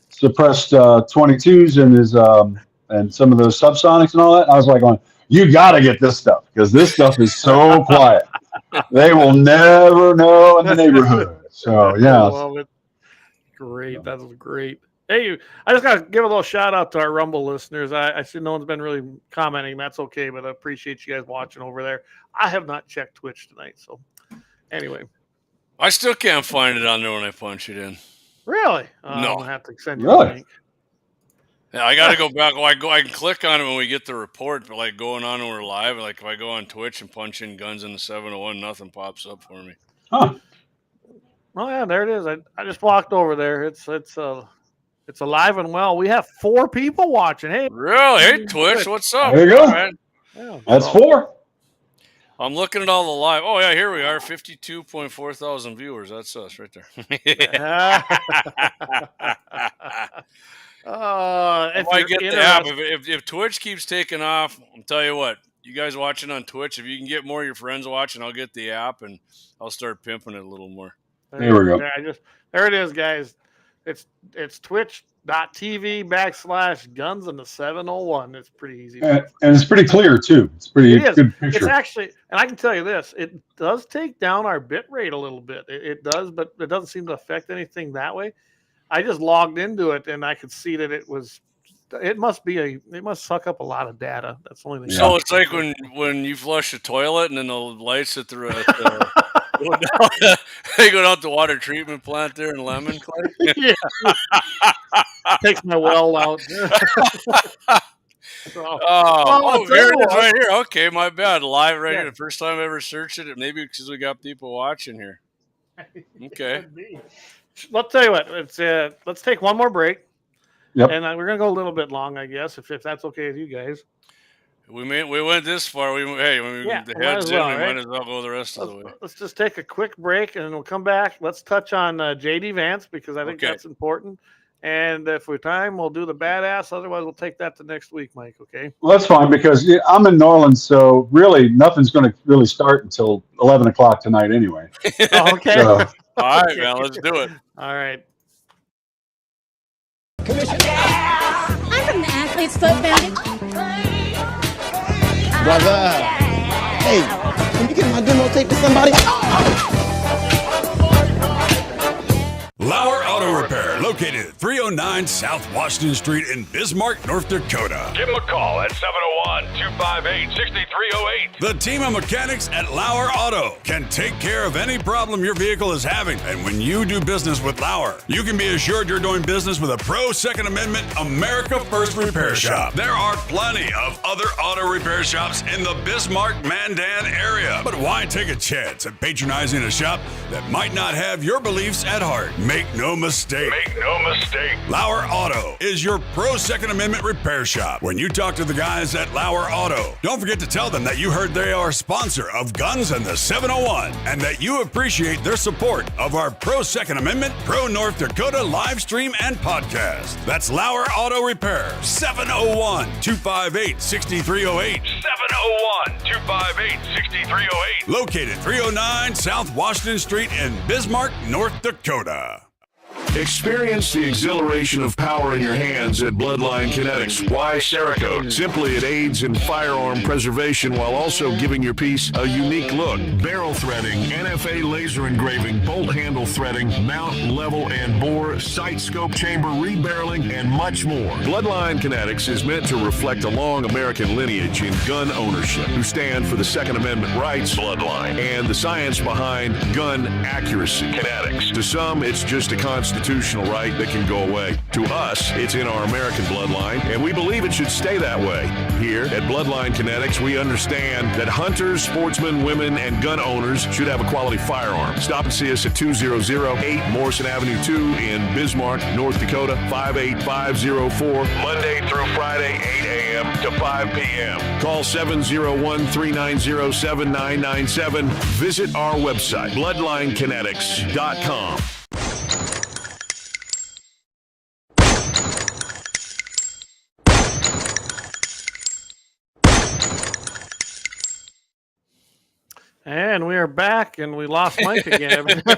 suppressed 22s and his and some of those subsonics and all that. And I was like, "You got to get this stuff because this stuff is so quiet. They will never know in the neighborhood." So yeah, I love it. Great, that was great. Hey, I just got to give a little shout out to our Rumble listeners. I see no one's been really commenting. That's okay, but I appreciate you guys watching over there. I have not checked Twitch tonight, so anyway. I still can't find it on there when I punch it in. Really? No. I'm gonna have to send you a link. Yeah, I got to go back. I can click on it when we get the report, but like going on when we're live, like if I go on Twitch and punch in Guns in the 701, nothing pops up for me. Huh. Oh yeah, there it is. I just walked over there. It's alive and well. We have 4 people watching. Hey, really? Hey, Twitch, what's up? There you go. Right. Yeah, That's 4. I'm looking at all the live. Oh yeah, here we are. 52.4 thousand viewers. That's us right there. If I get the app, if Twitch keeps taking off, I'll tell you what. You guys watching on Twitch, if you can get more of your friends watching, I'll get the app and I'll start pimping it a little more. There we go. There it is, guys. It's twitch.tv/guns in the 701. It's pretty easy. And it's pretty clear too. It's pretty good picture. It's actually, and I can tell you this, it does take down our bit rate a little bit. It does, but it doesn't seem to affect anything that way. I just logged into it and I could see that it must suck up a lot of data. That's the only thing. So it's like when you flush a toilet and then the lights at the they go down to water treatment plant there in Lemon. Yeah. Takes my well out. Here it is right here. Okay, my bad. Live right here. The first time I ever searched it. Maybe because we got people watching here. Okay. Let's tell you what. Let's take one more break. Yep. And we're gonna go a little bit long, I guess, if that's okay with you guys. We went this far. When the head's in, we might as well go the rest of the way. Let's just take a quick break and then we'll come back. Let's touch on JD Vance because I think that's important. And if we have time, we'll do the badass. Otherwise, we'll take that to next week, Mike. Okay? Well, that's fine because I'm in New Orleans, so really nothing's going to really start until 11 o'clock tonight anyway. Okay. All right, man. Let's do it. All right. I'm from the Athlete's Foot Bandit. Brother. Hey, can you get my demo tape to somebody? Lauer Auto Repair, located at 309 South Washington Street in Bismarck, North Dakota. Give them a call at 701-258-6308. The team of mechanics at Lauer Auto can take care of any problem your vehicle is having. And when you do business with Lauer, you can be assured you're doing business with a pro Second Amendment America First repair shop. There are plenty of other auto repair shops in the Bismarck-Mandan area. But why take a chance at patronizing a shop that might not have your beliefs at heart? Make no mistake. Lauer Auto is your pro Second Amendment repair shop. When you talk to the guys at Lauer Auto, don't forget to tell them that you heard they are a sponsor of Guns in the 701 and that you appreciate their support of our pro Second Amendment, pro North Dakota live stream and podcast. That's Lauer Auto Repair, 701-258-6308. 701-258-6308. Located 309 South Washington Street in Bismarck, North Dakota. Experience the exhilaration of power in your hands at Bloodline Kinetics. Why Cerakote? Simply, it aids in firearm preservation while also giving your piece a unique look. Barrel threading, NFA laser engraving, bolt handle threading, mount, level, and bore, sight scope chamber rebarreling, and much more. Bloodline Kinetics is meant to reflect a long American lineage in gun ownership, who stand for the Second Amendment rights, Bloodline, and the science behind gun accuracy, Kinetics. To some, it's just a constitutional right that can go away. To us, it's in our American bloodline, and we believe it should stay that way. Here at Bloodline Kinetics, we understand that hunters, sportsmen, women, and gun owners should have a quality firearm. Stop and see us at 2008 Morrison Avenue 2 in Bismarck, North Dakota, 58504, Monday through Friday, 8 a.m. to 5 p.m. Call 701-390-7997. Visit our website, bloodlinekinetics.com. And we are back, and we lost Mike again. Yeah,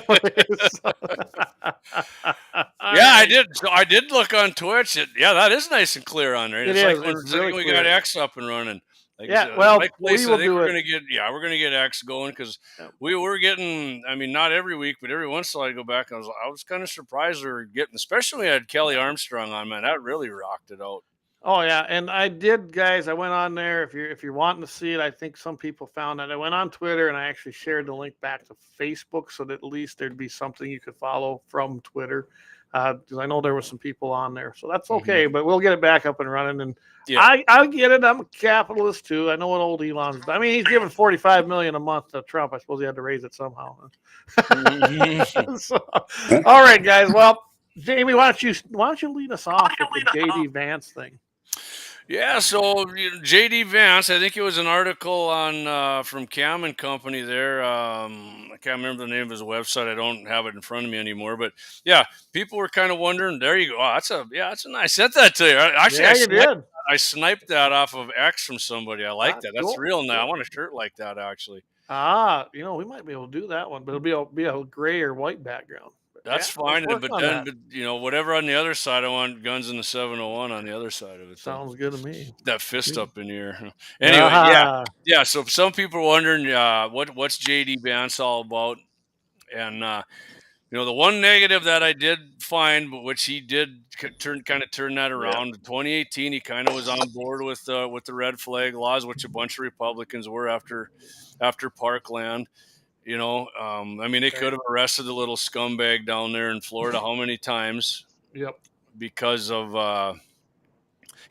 I did. So I did look on Twitch. Yeah, that is nice and clear on there. It It's is. like It's really we clear. got X up and running. Like, Yeah, well, like we Place, will I think do we're it. gonna get. Yeah, we're gonna get X going because we were getting. I mean, not every week, but every once in a while I go back. And I was kind of surprised we were getting, especially when we had Kelly Armstrong on. Man, that really rocked it out. Oh yeah, and I did, guys. I went on there. If you're wanting to see it, I think some people found that. I went on Twitter and I actually shared the link back to Facebook, so that at least there'd be something you could follow from Twitter. Because I know there were some people on there, so that's okay. But we'll get it back up and running. And I get it. I'm a capitalist too. I know what old Elon's. I mean, he's giving $45 million a month to Trump. I suppose he had to raise it somehow. So, all right, guys. Well, Jamie, why don't you lead us off with the JD Vance thing? Yeah, so JD Vance, I think it was an article on from Cam and Company there. I can't remember the name of his website. I don't have it in front of me anymore. But yeah, people were kind of wondering. There you go. Oh, that's a nice. I sent that to you. Actually, I sniped that off of X from somebody. I like that. That's cool. real now. I want a shirt like that actually. We might be able to do that one, but it'll be a gray or white background. That's fine. But whatever on the other side, I want guns in the 701 on the other side of it. Sounds good to me. That fist up in the air. Anyway, yeah. So some people are wondering what's JD Vance all about, and the one negative that I did find, but which he did turn that around. In 2018, he kind of was on board with the red flag laws, which a bunch of Republicans were after Parkland. I mean, they could have arrested the little scumbag down there in Florida how many times? Yep. Because of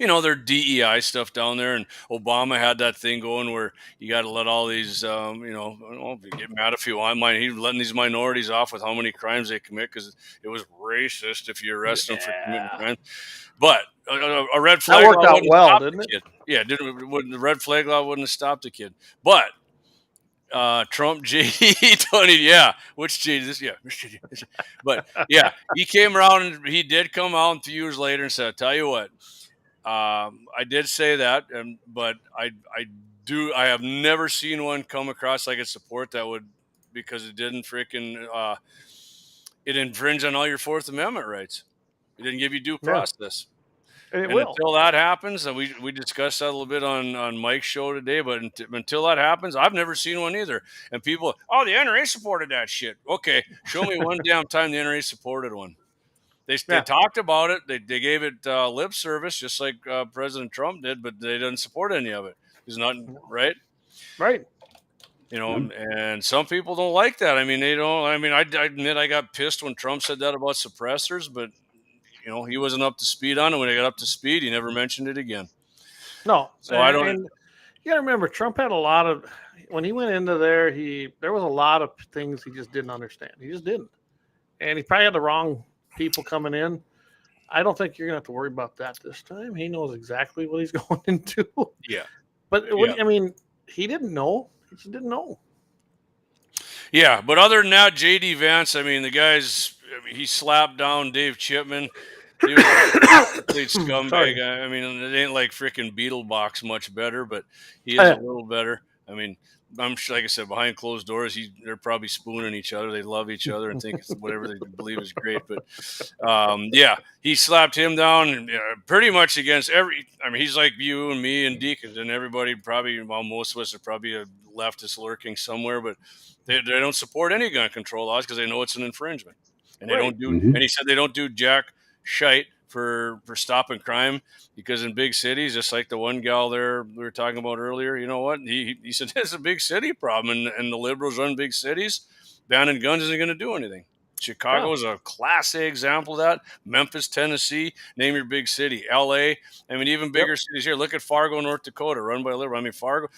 their DEI stuff down there, and Obama had that thing going where you got to let all these, get mad if you want. He's letting these minorities off with how many crimes they commit because it was racist if you arrest them for committing crimes. But a red flag that worked law out well, didn't it? Kid. Yeah, the red flag law wouldn't have stopped the kid, but. Trump JD 20, yeah. Which JD? This, yeah, but yeah, he came around and he did come out a few years later and said, "I tell you what, I did say that, but I have never seen one come across I could support that would because it didn't freaking it infringed on all your Fourth Amendment rights. It didn't give you due process." And until that happens, and we discussed that a little bit on Mike's show today, but until that happens, I've never seen one either. And people, the NRA supported that shit. Okay, show me one damn time the NRA supported one. They talked about it. They gave it lip service, just like President Trump did, but they didn't support any of it. It's not right. Right. And some people don't like that. I mean, they don't. I mean, I admit I got pissed when Trump said that about suppressors, but. He wasn't up to speed on it. When he got up to speed, he never mentioned it again. No. So I don't. And you got to remember, Trump had a lot of, when he went into there, there was a lot of things he just didn't understand. He just didn't. And he probably had the wrong people coming in. I don't think you're going to have to worry about that this time. He knows exactly what he's going into. Yeah. But, I mean, he didn't know. He just didn't know. Yeah. But other than that, JD Vance, I mean, the guy's, he slapped down Dave Chipman. He was a complete scumbag. I mean, it ain't like freaking Beetlebox much better, but he is a little better. I mean, I'm sure, like I said, behind closed doors, they're probably spooning each other. They love each other and think it's whatever they believe is great. But yeah, he slapped him down and, pretty much against every. I mean, he's like you and me and Deakins and everybody. Probably, well, most of us are probably a leftist lurking somewhere, but they don't support any gun control laws because they know it's an infringement, and they don't do. And he said they don't do jack shite for stopping crime, because in big cities, just like the one gal there we were talking about earlier, you know what? He said it's a big city problem, and the liberals run big cities. Banning guns isn't going to do anything. Chicago is a class A example of that. Memphis, Tennessee, name your big city. LA, I mean, even bigger cities here. Look at Fargo, North Dakota, run by liberal. I mean, Fargo,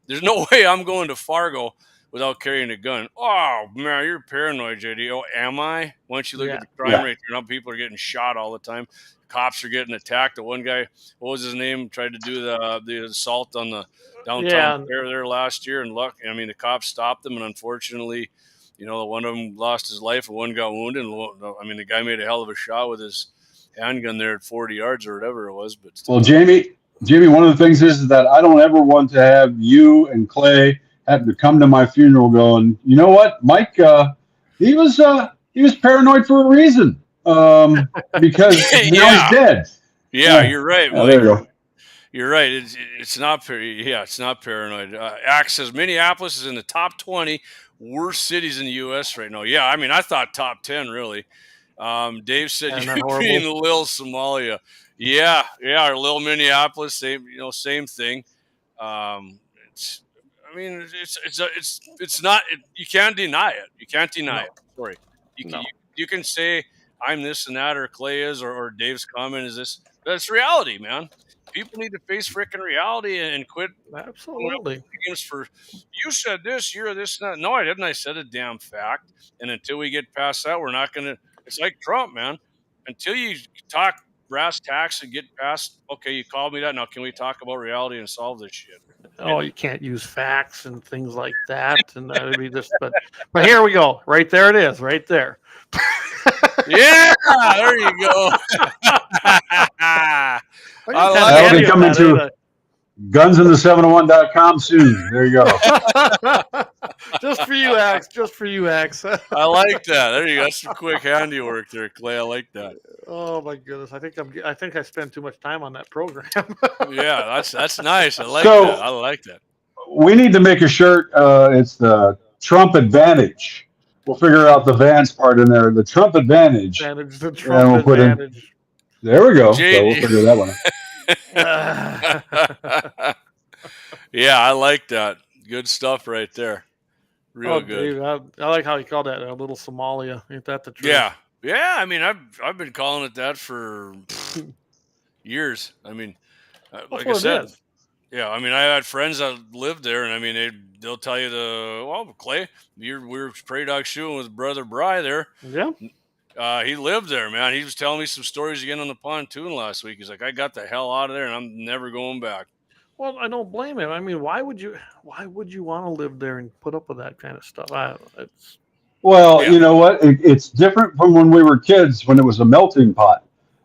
there's no way I'm going to Fargo without carrying a gun. Oh, man, you're paranoid, JD. Oh, am I? Once you look at the crime rate, people are getting shot all the time. Cops are getting attacked. The one guy, what was his name, tried to do the assault on the downtown fair there last year. And the cops stopped him. And unfortunately, one of them lost his life and one got wounded. I mean, the guy made a hell of a shot with his handgun there at 40 yards or whatever it was. But well, Jamie, one of the things is that I don't ever want to have you and Clay have to come to my funeral going, you know what, Mike, he was paranoid for a reason, because now he's dead. Yeah, you're right, Mike. There you go. You're right. It's not paranoid. Axe says Minneapolis is in the top 20 worst cities in the U.S. right now. Yeah, I mean, I thought top 10 really. Dave said you're being a little Somalia. Yeah, or little Minneapolis, same thing. It's not. You can't deny it. You can't deny it. Sorry. You can say I'm this and that, or Clay is, or Dave's comment is this. That's reality, man. People need to face freaking reality and quit. Absolutely. For you said this, you're this, and that. No, I didn't. I said a damn fact. And until we get past that, we're not going to. It's like Trump, man. Until you talk brass tacks and get past, okay, you called me that. Now can we talk about reality and solve this shit? Oh, you can't use facts and things like that, and that would be just. But here we go. Right there it is. Right there. Yeah, there you go. That'll be coming to gunsinthE701.com soon. There you go. Just for you, Axe. Just for you, Axe. I like that. There you go. That's some quick handiwork there, Clay. I like that. Oh my goodness! I think I spent too much time on that program. Yeah, that's nice. I like that. I like that. We need to make a shirt. It's the Trump Advantage. We'll figure out the Vance part in there. The Trump Advantage. The Trump Advantage. There we go. So we'll figure that one out. Yeah, I like that. Good stuff right there. Real good. Dude, I like how you called that a little Somalia. Ain't that the truth? Yeah. I mean, I've been calling it that for years. I mean, like I said, I mean, I had friends that lived there, and I mean, they'll tell you Clay, we were prairie dog shooting with Brother Bry there. Yeah. He lived there, man. He was telling me some stories again on the pontoon last week. He's like, I got the hell out of there, and I'm never going back. Well, I don't blame him. I mean, why would you want to live there and put up with that kind of stuff? You know what? It's different from when we were kids, when it was a melting pot.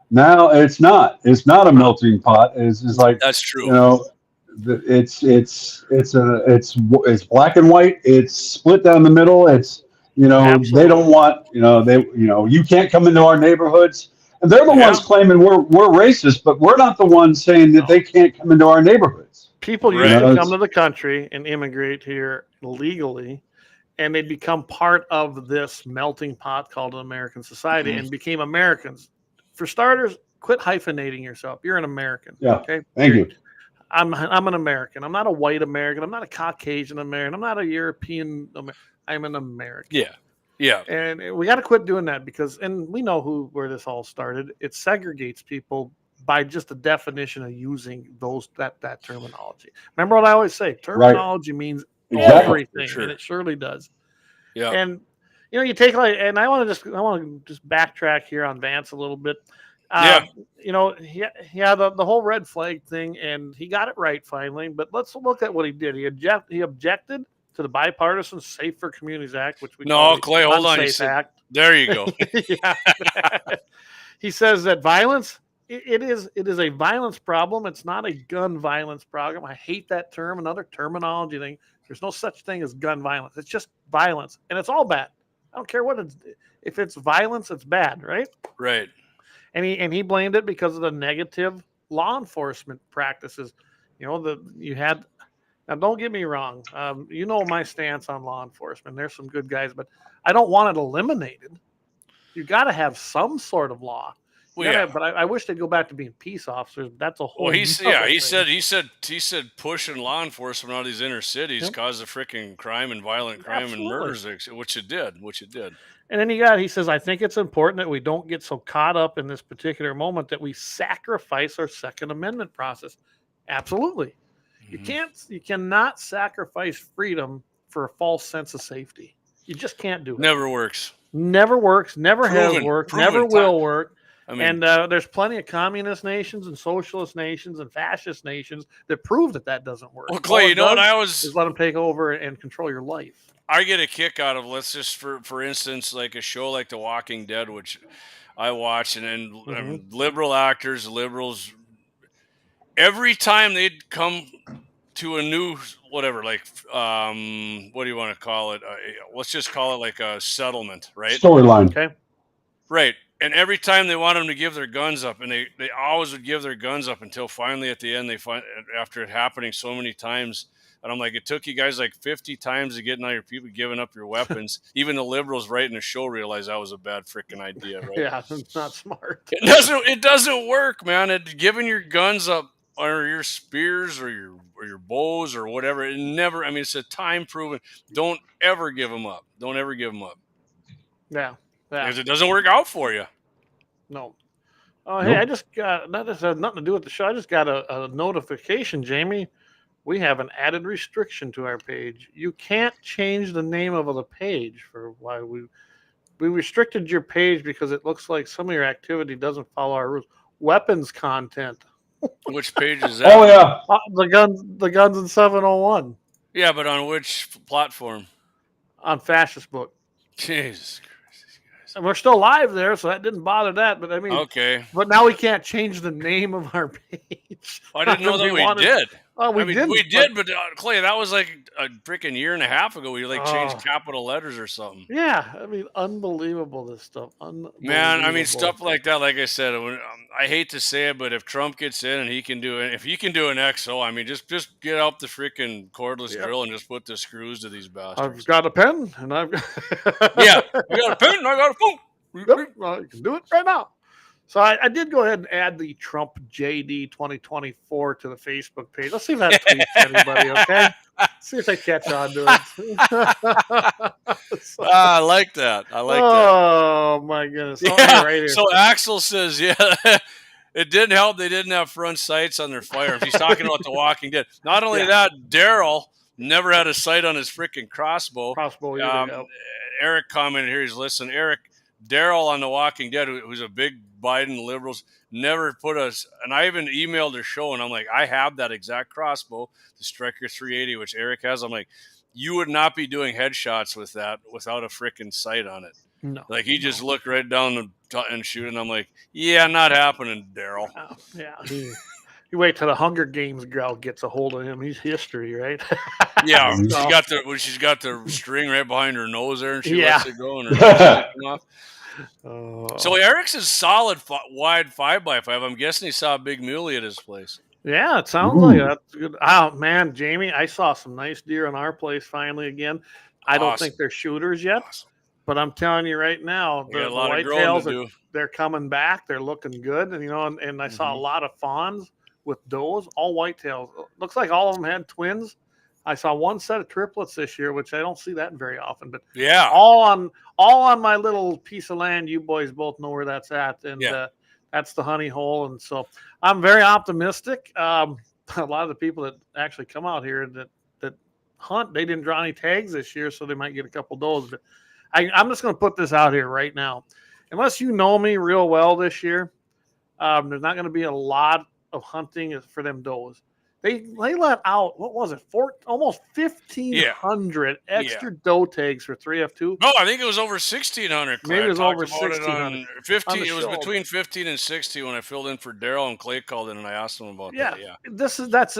Now it's not. It's not a melting pot. It's like, that's true. You know, it's black and white. It's split down the middle. It's Absolutely. They don't want you can't come into our neighborhoods. And they're the ones claiming we're racist, but we're not the ones saying that they can't come into our neighborhoods. People used to come to the country and immigrate here legally, and they become part of this melting pot called an American society and became Americans. For starters, quit hyphenating yourself. You're an American. Yeah. Okay. Thank you. I'm an American. I'm not a white American. I'm not a Caucasian American. I'm not a European American. I'm an American. Yeah. And we got to quit doing that and we know where this all started. It segregates people by just the definition of using that terminology. Remember what I always say? Terminology means everything, and it surely does. Yeah. And you take and I want to just backtrack here on Vance a little bit. The whole red flag thing, and he got it right finally. But let's look at what he did. He objected to the Bipartisan Safer Communities Act, which we call Clay, hold on. Act. There you go. He says that violence it is a violence problem. It's not a gun violence problem. I hate that term. Another terminology thing. There's no such thing as gun violence. It's just violence, and it's all bad. I don't care what it's. If it's violence, it's bad, right? Right. And he blamed it because of the negative law enforcement practices. You had. Now, don't get me wrong. You know my stance on law enforcement. There's some good guys, but I don't want it eliminated. You got to have some sort of law. But I wish they'd go back to being peace officers. That's a whole. Well, he said pushing law enforcement out of these inner cities caused a freaking crime and violent crime and murders, which it did. And then he says, I think it's important that we don't get so caught up in this particular moment that we sacrifice our Second Amendment process. Absolutely. You cannot sacrifice freedom for a false sense of safety. You just can't do it. Never works. Never works. Never has worked. Never will work. I mean, and there's plenty of communist nations and socialist nations and fascist nations that prove that doesn't work. Well, Clay, you know what is let them take over and control your life. I get a kick out of, let's just for instance, like a show like The Walking Dead, which I watch, and liberal actors, liberals, every time they'd come to a new whatever, like what do you want to call it? Let's just call it like a settlement, right? Storyline. Okay. Right. And every time they want them to give their guns up, and they always would give their guns up until finally at the end after it happening so many times. And I'm like, it took you guys like 50 times to get all your people giving up your weapons. Even the liberals writing the show realized that was a bad freaking idea, right? Yeah, it's not smart. It doesn't work, man. Giving your guns up or your spears or your bows or whatever, it's a time proven. Don't ever give them up. Don't ever give them up. Yeah. Because it doesn't work out for you. No. Oh, hey, I just got, that has nothing to do with the show. I just got a notification, Jamie. We have an added restriction to our page. You can't change the name of the page for why we restricted your page because it looks like some of your activity doesn't follow our rules. Weapons content. Which page is that? Oh, yeah. The guns in 701. Yeah, but on which platform? On Fascist-book. Jesus Christ. And we're still live there, so that didn't bother that. But I mean, okay. But now we can't change the name of our page. I didn't know that we did. Oh, we did. But Clay, that was like a freaking year and a half ago. We changed capital letters or something. Yeah, I mean, unbelievable, this stuff. Man, I mean, stuff like that. Like I said, I hate to say it, but if Trump gets in and he can do it, if he can do an XO, I mean, just get out the freaking cordless drill and just put the screws to these bastards. I've got a pen, and I've yeah, I got a pen, and I got a phone. Yep, well, you can do it right now. So I did go ahead and add the Trump JD 2024 to the Facebook page. Let's see if that tweets anybody, okay? See if they catch on to it. I like that. Oh, my goodness. Yeah. Right here. So Axel says, yeah, it didn't help. They didn't have front sights on their firearms. He's talking about The Walking Dead. Not only that, Daryl never had a sight on his freaking crossbow. Eric commented here. He's listening. Eric, Daryl on The Walking Dead, who's a big Biden liberals, never put us, and I even emailed their show, and I'm like, I have that exact crossbow, the Striker 380, which Eric has. I'm like, you would not be doing headshots with that without a freaking sight on it. No. Like, he just looked right down and shoot, and I'm like, yeah, not happening, Daryl. Yeah. You wait till the Hunger Games girl gets a hold of him. He's history, right? Yeah. She's got the string right behind her nose there, and she lets it go, and her nose off. So Eric's is solid wide 5x5. I'm guessing he saw a big muley at his place. Yeah, it sounds like that's good. Oh man, Jamie, I saw some nice deer in our place finally again. I don't think they're shooters yet, but I'm telling you right now, the whitetails they're coming back. They're looking good, and and I saw a lot of fawns with does, all whitetails. Looks like all of them had twins. I saw one set of triplets this year, which I don't see that very often. But yeah, all on my little piece of land. You boys both know where that's at, and that's the honey hole. And so I'm very optimistic. A lot of the people that actually come out here that hunt, they didn't draw any tags this year, so they might get a couple does. But I'm just going to put this out here right now. Unless you know me real well this year, there's not going to be a lot of hunting for them does. They let out, what was it, almost 1,500 extra doe tags for 3F2. No, I think it was over 1,600. Clay. Maybe it was over about it 1,600. on 15. It was show. between 15 and 60 when I filled in for Daryl, and Clay called in and I asked him about that. Yeah,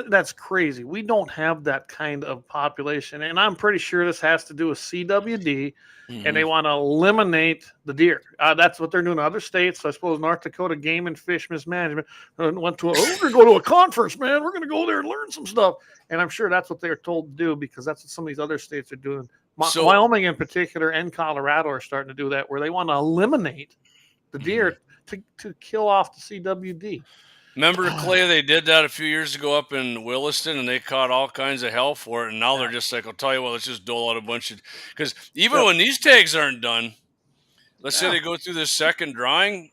that's crazy. We don't have that kind of population, and I'm pretty sure this has to do with CWD, and they want to eliminate the deer. That's what they're doing in other states. So I suppose North Dakota Game and Fish Mismanagement went to we're going to go to a conference, man. We're going to go there and learn some stuff. And I'm sure that's what they're told to do, because that's what some of these other states are doing. Wyoming in particular and Colorado are starting to do that, where they want to eliminate the deer to kill off the CWD. Remember, Clay, they did that a few years ago up in Williston, and they caught all kinds of hell for it. And now they're just like, I'll tell you what, let's just dole out a bunch of, because even when these tags aren't done, let's say they go through this second drawing,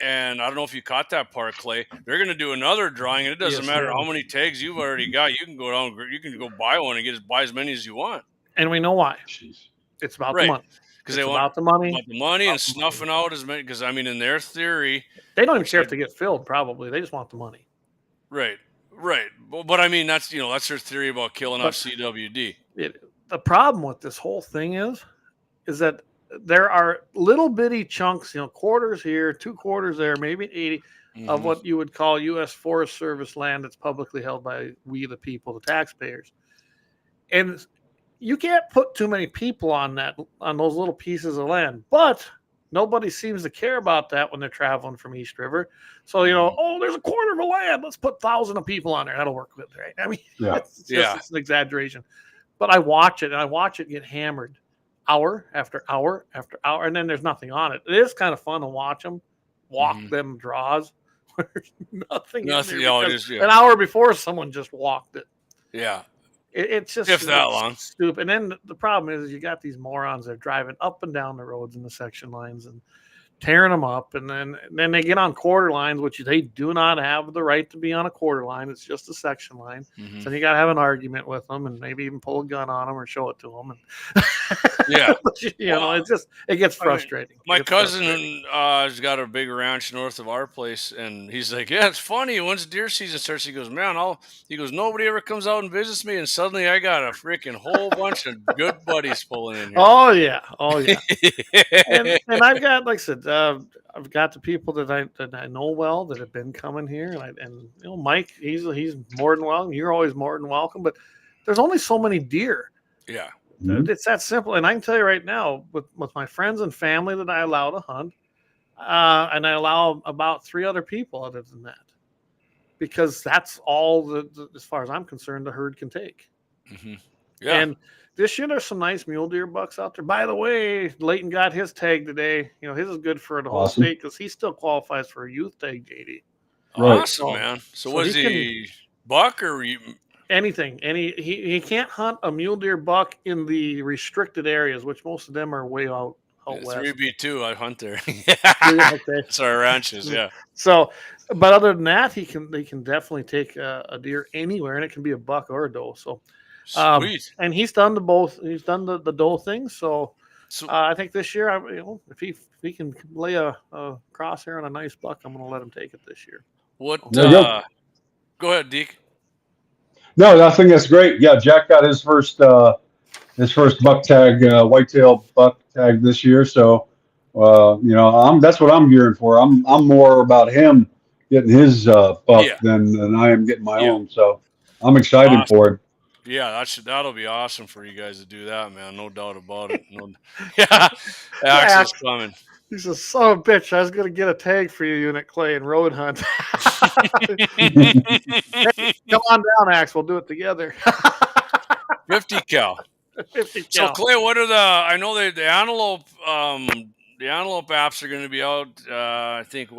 and I don't know if you caught that part, Clay. They're going to do another drawing, and it doesn't matter how many tags you've already got. You can go down, you can go buy one and buy as many as you want. And we know why. It's about the money. Because they want the money. About the money and snuffing out as many. Because, I mean, in their theory, they don't even care if they get filled, probably. They just want the money. Right. But I mean, that's their theory about killing off CWD. The problem with this whole thing is that there are little bitty chunks, quarters here, 2 quarters there, maybe 80 of what you would call U.S. Forest Service land that's publicly held by we, the people, the taxpayers. And you can't put too many people on those little pieces of land, but nobody seems to care about that when they're traveling from East River. So, there's a quarter of a land. Let's put 1,000 of people on there. That'll work with it, right? I mean, it's an exaggeration. But I watch it get hammered hour after hour after hour, and then there's nothing on it. It is kind of fun to watch them walk them draws where there's nothing. An hour before someone just walked it. Yeah. It's just that long. Stupid. And then the problem is you got these morons that are driving up and down the roads in the section lines and tearing them up, and then they get on quarter lines, which they do not have the right to be on a quarter line. It's just a section line. So you got to have an argument with them, and maybe even pull a gun on them or show it to them. And it gets frustrating. My cousin has got a big ranch north of our place, and he's like, yeah, it's funny. Once deer season starts, he goes, man, nobody ever comes out and visits me, and suddenly I got a freaking whole bunch of good buddies pulling in here. Oh yeah. and I've got, like I said, I've got the people that I know well that have been coming here, and Mike, he's more than welcome. You're always more than welcome, but there's only so many deer. Yeah, it's that simple. And I can tell you right now, with my friends and family that I allow to hunt, and I allow about 3 other people other than that, because that's all as far as I'm concerned, the herd can take. Yeah. And this year, there's some nice mule deer bucks out there. By the way, Leighton got his tag today. His is good for the whole state because he still qualifies for a youth tag, JD. Right. Awesome, man. So was he buck or anything? He can't hunt a mule deer buck in the restricted areas, which most of them are way out west. 3B2, I hunt there. Okay. It's our ranches, yeah. So, but other than that, they can definitely take a deer anywhere, and it can be a buck or a doe. So. Sweet. And he's done both. He's done the doe thing. So I think this year, if he can lay a crosshair on a nice buck, I'm going to let him take it this year. Go ahead, Deke. No, I think that's great. Yeah, Jack got his first buck tag, whitetail buck tag this year. So, that's what I'm gearing for. I'm more about him getting his buck than I am getting my own. So I'm excited for him. Yeah, that'll be awesome for you guys to do that, man. No doubt about it. Axel's coming. He's a son of a bitch. I was going to get a tag for you, Unit Clay, and road hunt. Hey, come on down, Ax. We'll do it together. 50 cal. 50 cal. So, Clay, what are I know the antelope apps are going to be out, I think,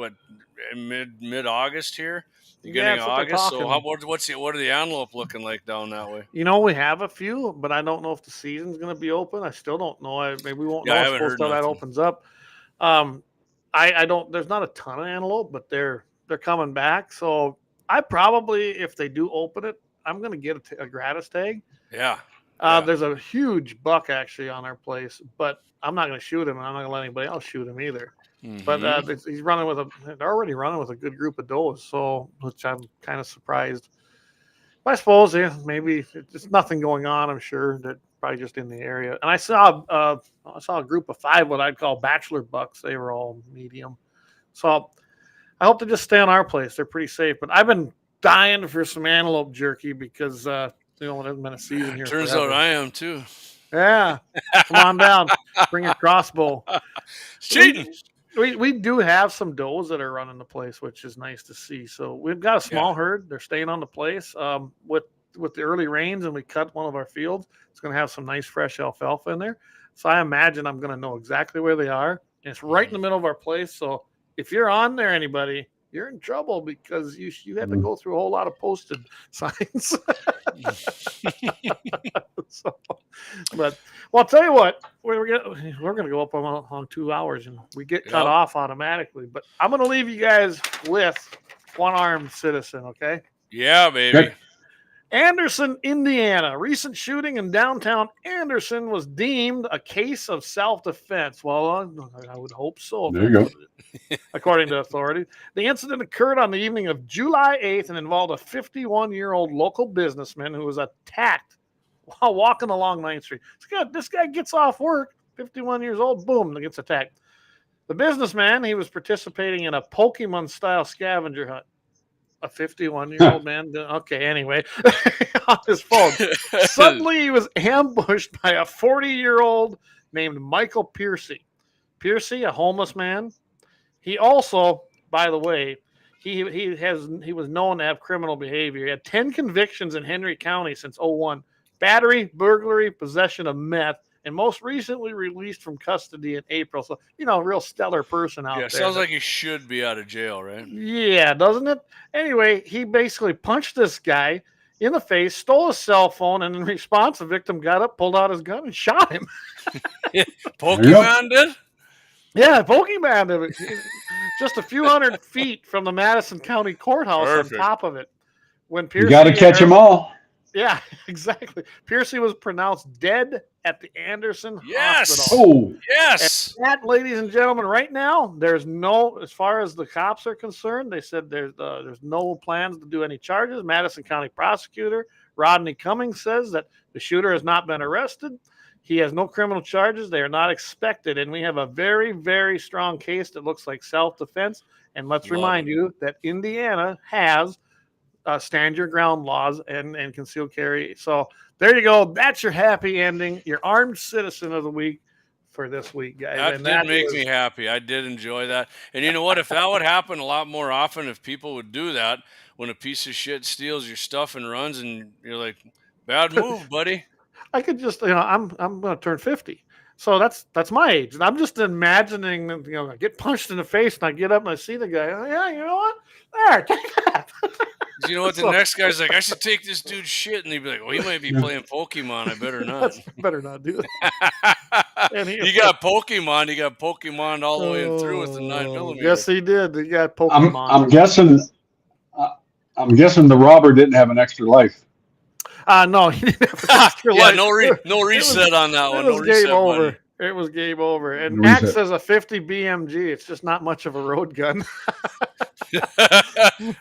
mid-August here? Beginning of August. So what are the antelope looking like down that way? We have a few, but I don't know if the season's going to be open. I still don't know. Maybe we won't know until that opens up. I don't. There's not a ton of antelope, but they're coming back. So I probably, if they do open it, I'm going to get a gratis tag. Yeah. There's a huge buck actually on our place, but I'm not going to shoot him, and I'm not going to let anybody else shoot him either. But he's running they're already running with a good group of does, so which I'm kind of surprised. I suppose, yeah, maybe it's nothing going on. I'm sure that probably just in the area. And I saw a group of 5 what I'd call bachelor bucks. They were all medium. So I hope to just stay on our place. They're pretty safe. But I've been dying for some antelope jerky because it hasn't been a season here. Turns forever. out I am too. Yeah, come on down. Bring your crossbow. Cheating. We do have some does that are running the place, which is nice to see. So we've got a small herd. They're staying on the place. With the early rains, and we cut one of our fields. It's going to have some nice fresh alfalfa in there. So I imagine I'm going to know exactly where they are. And it's right in the middle of our place. So if you're on there, anybody, you're in trouble because you have to go through a whole lot of posted signs. But I'll tell you what, we're gonna go up on 2 hours, and we get cut off automatically. But I'm gonna leave you guys with one armed citizen, okay? Yeah, baby. Okay. Anderson, Indiana. Recent shooting in downtown Anderson was deemed a case of self-defense. Well, I would hope so. There you go. According to authorities. The incident occurred on the evening of July 8th and involved a 51-year-old local businessman who was attacked while walking along 9th Street. This guy gets off work, 51 years old, boom, gets attacked. The businessman, he was participating in a Pokemon-style scavenger hunt. A 51-year-old man. Okay, anyway, on his phone. Suddenly, he was ambushed by a 40-year-old named Michael Piercy. Piercy, a homeless man. He also, by the way, he was known to have criminal behavior. He had 10 convictions in Henry County since 2001. Battery, burglary, possession of meth, and most recently released from custody in April. So, real stellar person out there. Sounds like he should be out of jail, right? Yeah, doesn't it? Anyway, he basically punched this guy in the face, stole his cell phone, and in response, the victim got up, pulled out his gun, and shot him. Pokemon did? Yeah, Pokemon did it. Just a few hundred feet from the Madison County Courthouse. Perfect. On top of it. When You got to catch them all. Yeah, exactly. Piercy was pronounced dead at the Anderson Yes. Hospital. Oh, yes. And that, ladies and gentlemen, right now, there's no, as far as the cops are concerned, they said there's no plans to do any charges. Madison County prosecutor Rodney Cummings says that the shooter has not been arrested. He has no criminal charges. They are not expected. And we have a very, very strong case that looks like self-defense. And let's remind you that Indiana has stand your ground laws and concealed carry. So there you go. That's your happy ending. Your armed citizen of the week for this week, guys. That makes me happy. I did enjoy that. And you know what? If that would happen a lot more often, if people would do that, when a piece of shit steals your stuff and runs, and you're like, bad move, buddy. I could just, I'm going to turn 50. So that's my age. And I'm just imagining, I get punched in the face and I get up and I see the guy. Yeah, you know what? There, take that. You know what? The next guy's like, I should take this dude's shit. And he'd be like, well, he might be playing Pokemon. I better not. Better not do that. You got Pokemon. You got Pokemon all the way through with the 9mm. Yes, he did. He got Pokemon. I'm guessing the robber didn't have an extra life. No, he didn't have an extra life. No reset on that one. It was game over. It was game over. And Max says a 50 BMG. It's just not much of a road gun.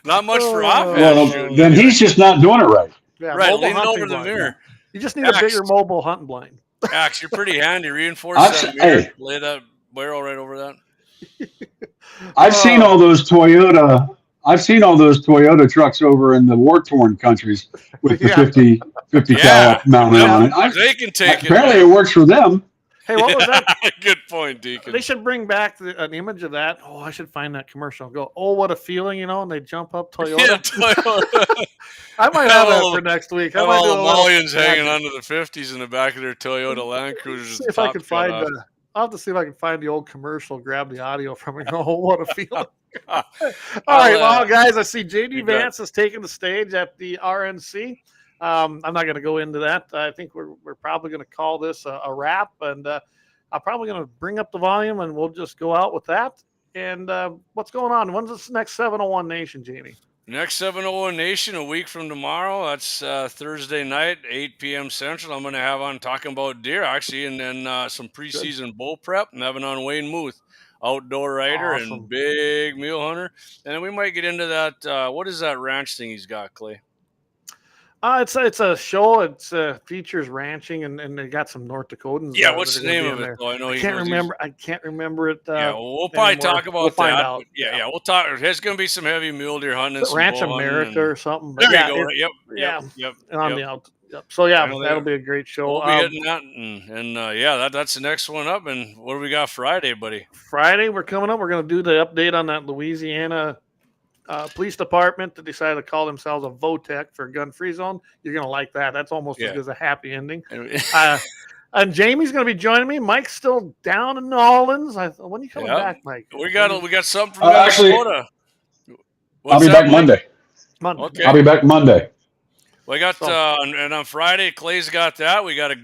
Not much for offense. Well, then he's just not doing it right. Yeah, right, leaning over the mirror. You just need a bigger mobile hunting blind. Axe, you're pretty handy. Reinforce that mirror. Lay that barrel right over that. I've seen all those Toyota trucks over in the war-torn countries with the 50 cal mounted on it. They can take it. Apparently it works for them. Hey, what was that? Good point, Deacon. They should bring back an image of that. Oh, I should find that commercial. Go, oh, what a feeling, and they jump up Toyota. Yeah, Toyota. I might have that for next week. Have all the mullions hanging under the 50s in the back of their Toyota Land Cruisers. See if I can find I'll have to see if I can find the old commercial, grab the audio from it. Oh, what a feeling. All right, well, guys, I see JD Vance is taking the stage at the RNC. I'm not going to go into that. I think we're probably going to call this a wrap, and I'm probably going to bring up the volume, and we'll just go out with that. And what's going on? When's this next 701 Nation, Jamie? Next 701 Nation, a week from tomorrow. That's Thursday night, 8 p.m. Central. I'm going to have on talking about deer, actually, and then some preseason bull prep. I'm having on Wayne Muth, outdoor rider and big mule hunter. And then we might get into that. What is that ranch thing he's got, Clay? It's a show. It's features ranching, and they got some North Dakotans. Yeah, what's that the are gonna name be of in it? there. Oh, I know I he can't goes, remember. I can't remember it. Yeah, we'll probably anymore. talk about We'll find that. out. But yeah, we'll talk. There's going to be some heavy mule deer hunting, and Is it some Ranch bow hunting, America and or something. But there yeah, you go. Right? Yep. And on the out. Yep. So yeah, I know that'll be a great show. We'll be hitting that, and yeah, that's the next one up. And what do we got Friday, buddy? Friday, we're coming up. We're going to do the update on that Louisiana police department that decided to call themselves a VOTEC for a gun-free zone. You're going to like that. That's almost as good as a happy ending. And Jamie's going to be joining me. Mike's still down in New Orleans. When are you coming back, Mike? We got something from Dakota. I'll be back Monday. Okay. I'll be back Monday. We got and on Friday, Clay's got that. We got a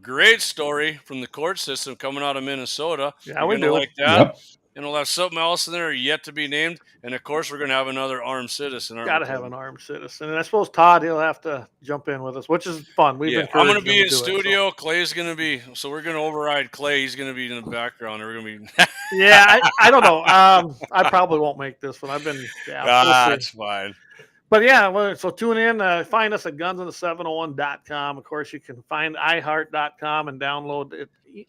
great story from the court system coming out of Minnesota. Yeah, You're we gonna do. like that. Yep. And we'll have something else in there yet to be named. And of course, we're going to have another armed citizen. Got to have an armed citizen. And I suppose Todd, he'll have to jump in with us, which is fun. I'm going to be in studio. Clay's going to be, so we're going to override Clay. He's going to be in the background. We're going to be. Yeah, I don't know. I probably won't make this one. I've been. Yeah, that's fine. But yeah, so tune in. Find us at gunsonthe701.com. Of course, you can find iHeart.com and download it,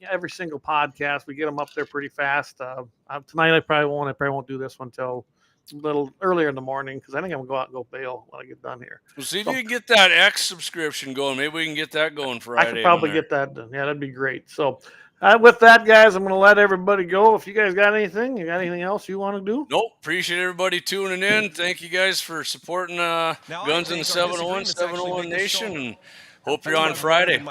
every single podcast. We get them up there pretty fast. Tonight I probably won't do this one until a little earlier in the morning because I think I'm going to go out and go bail when I get done here. Well, see if you can get that X subscription going. Maybe we can get that going Friday. I could probably get that done. Yeah, that'd be great. So with that, guys, I'm going to let everybody go. If you guys got anything, else you want to do? Nope. Appreciate everybody tuning in. Thank you guys for supporting Guns in the 701, 701 Nation. And hope you're on Friday.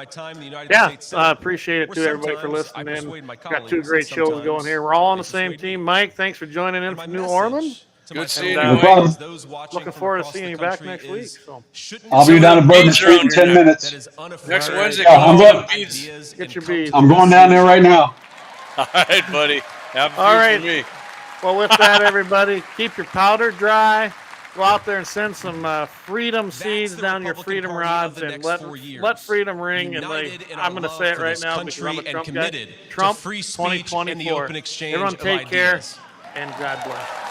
Yeah, I appreciate it, too, everybody, for listening in. Got two great shows going here. We're all on the same team. Mike, thanks for joining in from New Orleans. Good seeing you, No problem. Looking forward to seeing you back next week. So. I'll be down in Bourbon Street in 10 minutes. Next Wednesday, get your beads. I'm going down there right now. All right, buddy. Have a all right. for me. Well, with that, everybody, keep your powder dry. Go out there and send some freedom seeds down your freedom rods and let freedom ring. And I'm going to say it right now because I'm a Trump guy. Trump 2024. Everyone take care and God bless.